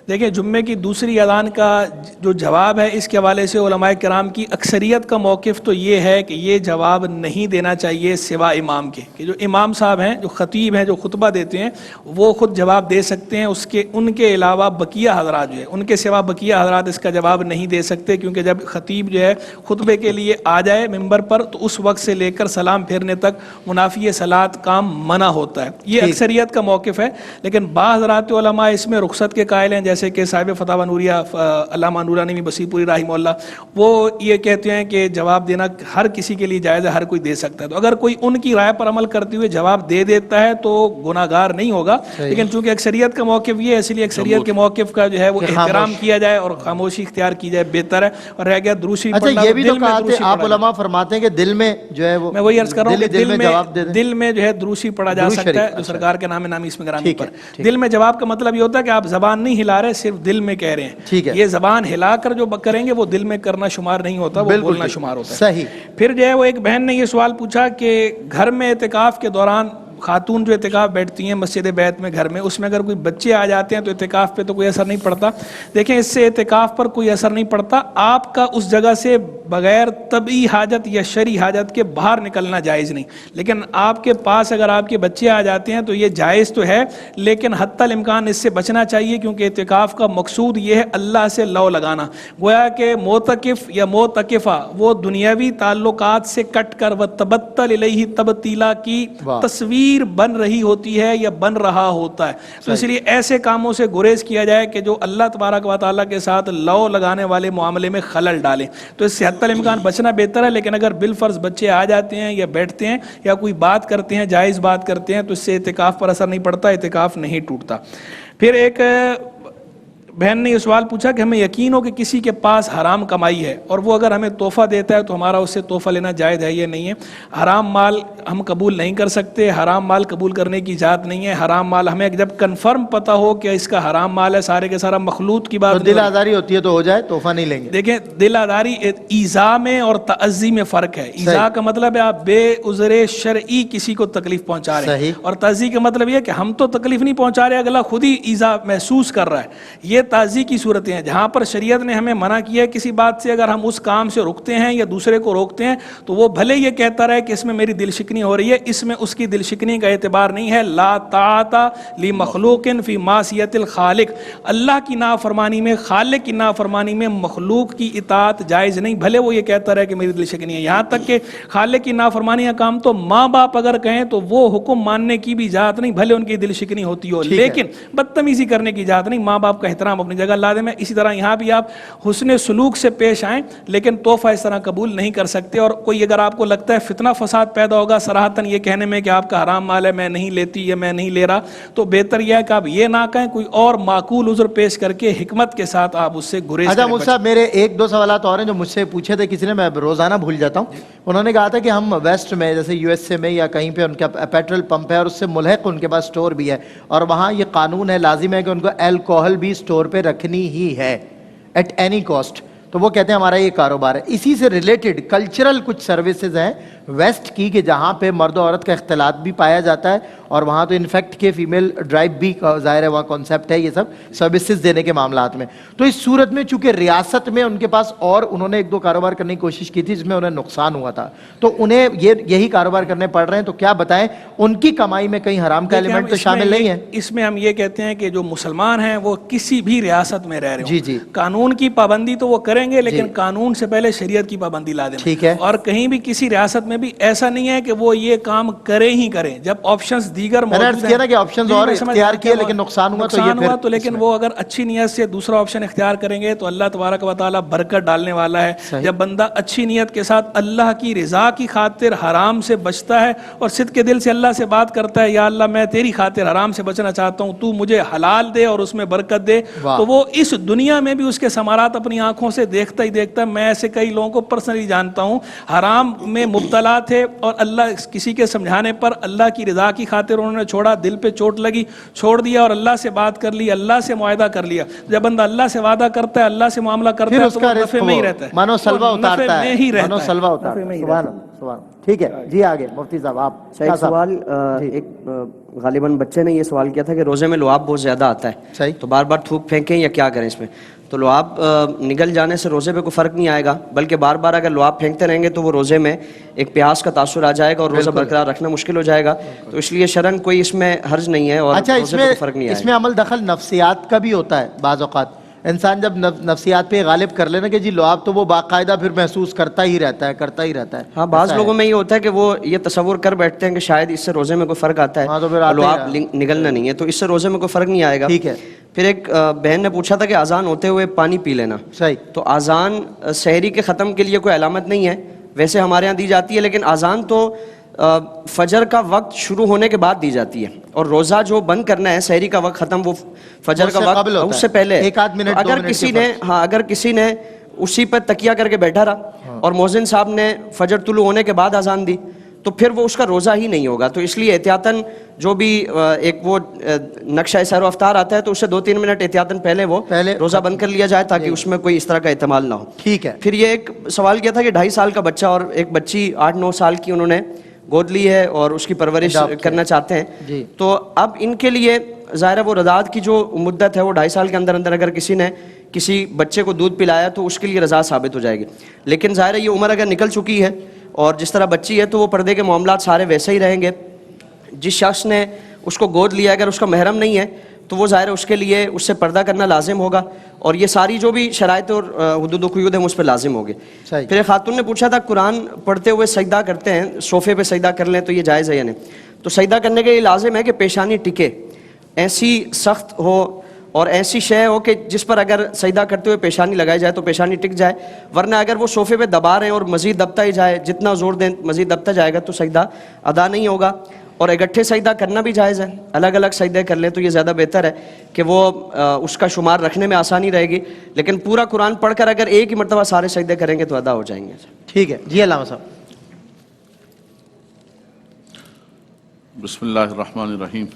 دیکھیں جمعے کی دوسری اذان کا جو جواب ہے اس کے حوالے سے علماء کرام کی اکثریت کا موقف تو یہ ہے کہ یہ جواب نہیں دینا چاہیے سوا امام کے, کہ جو امام صاحب ہیں, جو خطیب ہیں, جو خطبہ دیتے ہیں, وہ خود جواب دے سکتے ہیں. ان کے علاوہ بقیہ حضرات جو ہے, ان کے سوا بقیہ حضرات اس کا جواب نہیں دے سکتے, کیونکہ جب خطیب جو ہے خطبے کے لیے آ جائے ممبر پر تو اس وقت سے لے کر سلام پھیرنے تک منافی صلاۃ کام منع ہوتا ہے. یہ اکثریت کا موقف ہے, لیکن بعض حضرات علماء اس میں رخصت کے قائل ہیں, جیسے کہ صاحب فتاوی نوریہ علامہ نورانی بصری پوری رحمہ اللہ, وہ یہ کہتے ہیں کہ جواب دینا ہر کسی کے لیے جائز ہے, ہر کوئی دے سکتا ہے. تو اگر کوئی ان کی رائے پر عمل کرتے ہوئے جواب دے دیتا ہے تو گناہ گار نہیں ہوگا, لیکن چونکہ اکثریت کا موقف یہ ہے, اس لیے اکثریت کے موقف کا جو ہے وہ احترام کیا جائے اور خاموشی اختیار کی جائے, بہتر ہے. اور رہ گیا دروسی پڑھنا, یہ بھی تو کہتے ہیں آپ علماء فرماتے ہیں کہ دل میں جو ہے وہ, میں وہی عرض کر رہا ہوں کہ دل میں جو ہے دروسی پڑھا جا سکتا ہے, جو سرکار کے نام نامی اس میں گرامی پر. دل میں جواب کا مطلب یہ ہوتا ہے کہ آپ زبان نہیں ہلا رہے, صرف دل میں کہہ رہے ہیں. یہ زبان ہلا کر جو کریں گے وہ دل میں کرنا شمار نہیں ہوتا, وہ بولنا شمار ہوتا ہے. صحیح. پھر جو ہے وہ ایک بہن نے یہ سوال پوچھا کہ گھر میں اعتکاف کے دوران خاتون جو اعتکاف بیٹھتی ہیں مسجد بیت میں, گھر میں, اس میں اگر کوئی بچے آ جاتے ہیں تو اعتکاف پہ تو کوئی اثر نہیں پڑتا. دیکھیں اس سے اعتکاف پر کوئی اثر نہیں پڑتا. آپ کا اس جگہ سے بغیر طبعی حاجت یا شرعی حاجت کے باہر نکلنا جائز نہیں, لیکن آپ کے پاس اگر آپ کے بچے آ جاتے ہیں تو یہ جائز تو ہے, لیکن حتی الامکان اس سے بچنا چاہیے, کیونکہ اعتکاف کا مقصود یہ ہے اللہ سے لو لگانا. گویا کہ معتکف یا معتکفہ وہ دنیاوی تعلقات سے کٹ کر و تبتل الیہ تبتیلا کی تصویر بن رہی ہوتی ہے یا بن رہا ہوتا ہے. تو اس لیے ایسے کاموں سے گریز کیا جائے کہ جو اللہ تبارک و تعالیٰ کے ساتھ لو لگانے والے معاملے میں خلل ڈالیں. تو اس سے حتی الامکان بچنا بہتر ہے, لیکن اگر بالفرض بچے آ جاتے ہیں یا بیٹھتے ہیں یا کوئی بات کرتے ہیں, جائز بات کرتے ہیں, تو اس سے اعتکاف پر اثر نہیں پڑتا, اعتکاف نہیں ٹوٹتا. پھر ایک بہن نے یہ سوال پوچھا کہ ہمیں یقین ہو کہ کسی کے پاس حرام کمائی ہے اور وہ اگر ہمیں تحفہ دیتا ہے تو ہمارا اس سے تحفہ لینا جائز ہے یا نہیں ہے. حرام مال ہم قبول نہیں کر سکتے, حرام مال قبول کرنے کی اجازت نہیں ہے. حرام مال ہمیں جب کنفرم پتہ ہو کہ اس کا حرام مال ہے, سارے کے سارا مخلوط کی بات, دل آزاری ہوتی ہے تو ہو جائے, تحفہ نہیں لیں گے. دیکھیں دل آزاری ایذا میں اور تعزی میں فرق ہے. ایذا کا مطلب ہے آپ بے عذر شرعی کسی کو تکلیف پہنچا رہے ہیں, اور تعزی کا مطلب یہ کہ ہم تو تکلیف نہیں پہنچا رہے, اگلا خود ہی ایذا محسوس کر رہا ہے. یہ تعزی کی صورتیں ہیں جہاں پر شریعت نے ہمیں منع کیا ہے کسی بات سے, اگر ہم اس کام سے رکتے ہیں یا دوسرے کو روکتے ہیں تو وہ بھلے یہ کہتا رہے کہ اس میں میری دل شکنی ہو رہی ہے, اس میں اس کی دل شکنی کا اعتبار نہیں ہے. لا طاعت لمخلوق فی معصیت الخالق, اللہ کی نافرمانی میں, خالق کی نافرمانی میں مخلوق کی اطاعت جائز نہیں, بھلے وہ یہ کہتا رہے کہ میری دل شکنی ہے. یہاں تک کہ خالق کی نافرمانی کا کام تو ماں باپ اگر کہیں تو وہ حکم ماننے کی بھی اجازت نہیں, بھلے ان کی دل شکنی ہوتی ہو, لیکن بدتمیزی کرنے کی اجازت نہیں. ماں باپ کا احترام اپنی جگہ لازم ہے. اسی طرح یہاں بھی آپ حسن سلوک سے پیش آئیں, لیکن تحفہ اس طرح قبول نہیں کر سکتے. اور کوئی اگر آپ کو لگتا ہے فتنہ فساد پیدا ہوگا صراحتاً یہ کہنے میں کہ آپ کا حرام مال ہے, میں نہیں لیتی یا میں نہیں لے رہا, تو بہتر یہ ہے کہ آپ یہ نہ کہیں, کوئی اور معقول عذر پیش کر کے حکمت کے ساتھ آپ اس سے گریز کریں. مجھ صاحب میرے ایک دو سوالات اور ہیں جو مجھ سے پوچھے تھے کسی نے, میں روزانہ بھول جاتا ہوں. انہوں نے کہا تھا کہ ہم ویسٹ میں جیسے یو ایس اے میں یا کہیں پہ ان کا پیٹرول پمپ ہے اور اس سے ملحق ان کے پاس سٹور بھی ہے, اور وہاں یہ قانون ہے, لازم ہے کہ ان کو الکوہل بھی سٹور پہ رکھنی ہی ہے ایٹ اینی کاسٹ. تو وہ کہتے ہیں ہمارا یہ کاروبار ہے. اسی سے ریلیٹڈ کلچرل کچھ سروسز ہیں ویسٹ کی کہ جہاں پہ مرد و عورت کا اختلاط بھی پایا جاتا ہے اور وہاں تو انفیکٹ کے فیمیل ڈرائیو بھی ظاہر ہے وہاں کانسیپٹ ہے یہ سب سروسز دینے کے معاملات میں. تو اس صورت میں چونکہ ریاست میں ان کے پاس اور انہوں نے ایک دو کاروبار کرنے کی کوشش کی تھی جس میں انہیں نقصان ہوا تھا, تو انہیں یہی کاروبار کرنے پڑ رہے ہیں, تو کیا بتائیں ان کی کمائی میں کہیں حرام کا ایلیمنٹ تو شامل نہیں ہے؟ اس میں ہم یہ کہتے ہیں کہ جو مسلمان ہیں وہ کسی بھی ریاست میں رہ رہے جی جی قانون کی پابندی تو وہ کریں گے, لیکن قانون سے پہلے شریعت کی پابندی لا دیں. ٹھیک ہے. اور کہیں بھی کسی ریاست میں بھی ایسا نہیں ہے کہ وہ یہ کام کریں ہی کریں, جب آپشنز دیگر موجود ہیں نا کہ آپشنز اور اختیار کیے لیکن نقصان ہوا تو یہ پھر تو لیکن وہ اگر اچھی نیت سے دوسرا آپشن اختیار کریں گے تو اللہ تبارک و تعالیٰ برکت ڈالنے والا ہے. جب بندہ اچھی نیت کے ساتھ اللہ کی رضا کی خاطر حرام سے بچتا ہے اور صدق کے دل سے اللہ سے بات کرتا ہے, یا اللہ میں تیری خاطر حرام سے بچنا چاہتا ہوں, تو مجھے حلال دے اور اس میں برکت دے, تو وہ اس دنیا میں بھی اس کے ثمرات اپنی آنکھوں سے دیکھتا ہی دیکھتا ہے. میں ایسے کئی لوگوں کو پرسنلی جانتا ہوں حرام میں مبتلا تھے اور اللہ کسی کے سمجھانے پر اللہ کی رضا کی خاطر انہوں نے چھوڑا, دل پہ چوٹ لگی, چھوڑ دیا اور اللہ سے بات کر لی, اللہ سے معاہدہ کر لیا. جب بندہ اللہ سے وعدہ کرتا ہے, اللہ سے معاملہ کرتا ہے, تو وہ نفع میں ہی رہتا ہے, مانو سلوا اتارتا ہے, مانو سلوا اتارتا ہے. سبحان اللہ. ٹھیک ہے جی, آگے مفتی صاحب آپ. ایک سوال, ایک غالباً بچے نے یہ سوال کیا تھا کہ روزے میں لعاب بہت زیادہ آتا ہے, تو بار بار تھوک پھینکیں یا کیا کریں اس میں؟ تو لعاب نگل جانے سے روزے پہ کوئی فرق نہیں آئے گا, بلکہ بار بار اگر لعاب پھینکتے رہیں گے تو وہ روزے میں ایک پیاس کا تاثر آ جائے گا اور روزہ برقرار رکھنا مشکل ہو جائے گا. تو اس لیے شرعاً کوئی اس میں حرج نہیں ہے اور روزے پہ فرق نہیں آئے گا. اس میں عمل دخل نفسیات کا بھی ہوتا ہے. بعض اوقات انسان جب نفسیات پہ غالب کر لینا کہ جی لعاب تو وہ باقاعدہ پھر محسوس کرتا ہی رہتا ہے. ہاں, بعض لوگوں میں یہ ہوتا ہے کہ وہ یہ تصور کر بیٹھتے ہیں کہ شاید اس سے روزے میں کوئی فرق آتا ہے, لعاب نگلنا نہیں ہے, تو اس سے روزے میں کوئی فرق نہیں آئے گا. ٹھیک ہے. پھر ایک بہن نے پوچھا تھا کہ اذان ہوتے ہوئے پانی پی لینا. صحیح. تو اذان سحری کے ختم کے لیے کوئی علامت نہیں ہے, ویسے ہمارے ہاں دی جاتی ہے, لیکن اذان تو فجر کا وقت شروع ہونے کے بعد دی جاتی ہے, اور روزہ جو بند کرنا ہے سحری کا وقت ختم وہ فجر کا وقت اس سے پہلے. اگر کسی نے اسی پر تکیہ کر کے بیٹھا رہا اور مؤذن صاحب نے فجر طلوع ہونے کے بعد اذان دی تو پھر وہ اس کا روزہ ہی نہیں ہوگا. تو اس لیے احتیاطاً جو بھی ایک وہ نقشہ سیر و افطار آتا ہے تو اس سے 2-3 منٹ احتیاطاً پہلے روزہ بند کر لیا جائے تاکہ اس میں کوئی اس طرح کا احتمال نہ ہو. ٹھیک ہے. پھر یہ ایک سوال کیا تھا کہ 2.5 سال کا بچہ اور ایک بچی 8-9 سال کی انہوں نے گود لی ہے اور اس کی پرورش کرنا چاہتے ہیں, تو اب ان کے لیے ظاہر ہے وہ رضاعت کی جو مدت ہے وہ 2.5 سال کے اندر اگر کسی نے کسی بچے کو دودھ پلایا تو اس کے لیے رضاعت ثابت ہو جائے گی. لیکن ظاہر ہے یہ عمر اگر نکل چکی ہے اور جس طرح بچی ہے تو وہ پردے کے معاملات سارے ویسے ہی رہیں گے. جس شخص نے اس کو گود لیا اگر اس کا محرم نہیں ہے تو وہ ظاہر ہے اس کے لیے اس سے پردہ کرنا لازم ہوگا, اور یہ ساری جو بھی شرائط اور حدود و قیود ہیں اس پہ لازم ہوگی. پھر ایک خاتون نے پوچھا تھا قرآن پڑھتے ہوئے سجدہ کرتے ہیں, صوفے پہ سجدہ کر لیں تو یہ جائز ہے یا نہیں؟ تو سجدہ کرنے کے لیے لازم ہے کہ پیشانی ٹکے, ایسی سخت ہو اور ایسی شے ہو کہ جس پر اگر سجدہ کرتے ہوئے پیشانی لگائی جائے تو پیشانی ٹک جائے, ورنہ اگر وہ صوفے پہ دبا رہے ہیں اور مزید دبتا ہی جائے, جتنا زور دیں مزید دبتا جائے گا تو سجدہ ادا نہیں ہوگا. اور اکٹھے سجدہ کرنا بھی جائز ہے, الگ الگ سجدے کر لیں تو یہ زیادہ بہتر ہے کہ وہ اس کا شمار رکھنے میں آسانی رہے گی. لیکن پورا قرآن پڑھ کر اگر ایک ہی مرتبہ سارے سجدے کریں گے تو ادا ہو جائیں گے. ٹھیک ہے جی, علامہ صاحب. بسم اللہ الرحمن الرحیم.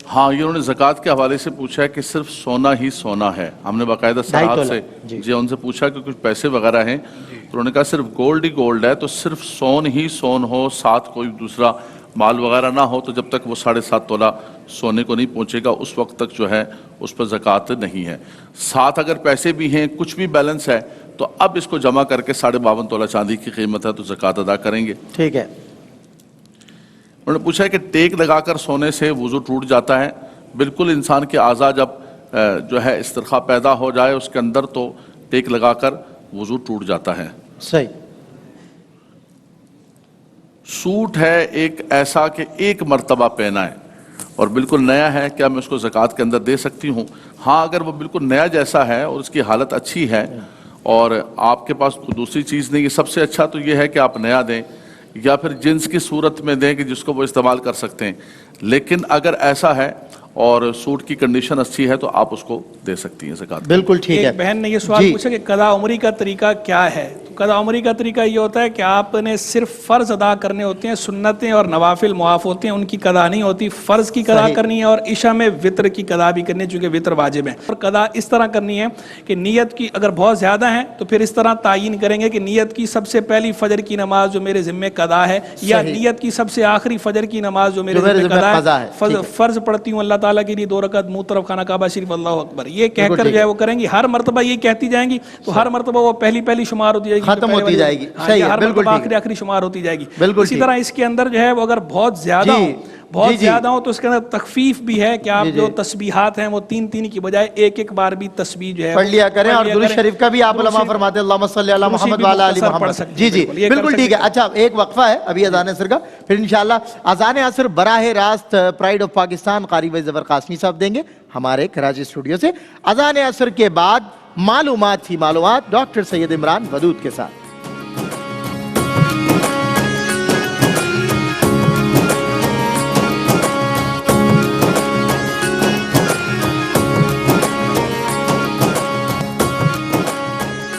ہاں, یہ انہوں نے زکوٰۃ کے حوالے سے پوچھا ہے کہ صرف سونا ہی سونا ہے. ہم نے باقاعدہ صاحب سے جی ان سے پوچھا کہ کچھ پیسے وغیرہ ہیں, تو انہوں نے کہا صرف گولڈ ہی گولڈ ہے, تو صرف سون ہی سون ہو, ساتھ کوئی دوسرا مال وغیرہ نہ ہو, تو جب تک وہ 7.5 تولہ سونے کو نہیں پہنچے گا اس وقت تک جو ہے اس پر زکوٰۃ نہیں ہے. ساتھ اگر پیسے بھی ہیں, کچھ بھی بیلنس ہے, تو اب اس کو جمع کر کے 52.5 تولہ چاندی کی قیمت ہے تو زکوٰۃ ادا کریں گے. ٹھیک ہے. انہوں نے پوچھا ہے کہ ٹیک لگا کر سونے سے وضو ٹوٹ جاتا ہے. بالکل, انسان کے اعضاء جب جو ہے استرخاء پیدا ہو جائے اس کے اندر تو ٹیک لگا کر وضو ٹوٹ جاتا ہے. صحیح. سوٹ ہے ایک ایسا کہ ایک مرتبہ پہنا ہے اور بالکل نیا ہے, کیا میں اس کو زکوٰۃ کے اندر دے سکتی ہوں؟ ہاں, اگر وہ بالکل نیا جیسا ہے اور اس کی حالت اچھی ہے اور آپ کے پاس کوئی دوسری چیز نہیں ہے, سب سے اچھا تو یہ ہے کہ آپ نیا دیں یا پھر جنس کی صورت میں دیں کہ جس کو وہ استعمال کر سکتے ہیں. لیکن اگر ایسا ہے اور سوٹ کی کنڈیشن اچھی ہے تو آپ اس کو دے سکتی ہیں زکوٰۃ. بالکل ٹھیک ہے. ایک بہن نے یہ سوال پوچھا کہ قضاء عمری کا طریقہ کیا ہے؟ تو قضا عمری کا طریقہ یہ ہوتا ہے کہ آپ نے صرف فرض ادا کرنے ہوتے ہیں, سنتیں اور نوافل معاف ہوتے ہیں, ان کی قضا نہیں ہوتی. فرض کی قضا کرنی ہے اور عشاء میں وطر کی قضا بھی کرنی ہے چونکہ وطر واجب ہے. اور قضا اس طرح کرنی ہے کہ نیت کی اگر بہت زیادہ ہیں تو پھر اس طرح تعین کریں گے کہ نیت کی سب سے پہلی فجر کی نماز جو میرے ذمہ قضا ہے, یا نیت کی سب سے آخری فجر کی نماز جو میرے ذمہ قضا ہے, فرض پڑھتی ہوں اللہ تعالیٰ کے لیے 2 رکعت منہ طرف خانہ کعبہ شریف اللہ اکبر, یہ کہہ کر جو ہے وہ کریں گی. ہر مرتبہ یہ کہتی جائیں گی تو ہر مرتبہ وہ پہلی شمار ہوتی جائے گی, ختم ہوتی جائے گی. صحیح ہے, بالکل آخری شمار ہوتی جائے گی. اسی طرح اس کے اندر جو ہے وہ اگر بہت زیادہ ہو تو اس کے اندر تخفیف بھی ہے کہ آپ جو تسبیحات ہیں وہ 3 کی بجائے ایک بار بھی تسبیح جو ہے پڑھ لیا کریں. اور درود شریف کا بھی آپ علماء فرماتے ہیں اللہم صلی علی محمد وعلی آل محمد. جی بالکل ٹھیک ہے. اچھا ایک وقفہ ہے ابھی اذان عصر کا, پھر انشاءاللہ اذان عصر براہ راست پرائڈ آف پاکستان قاری بھائی ظفر قاسمی صاحب دیں گے ہمارے کراچی اسٹوڈیو سے. اذان عصر کے بعد معلومات ڈاکٹر سید عمران ودود کے ساتھ.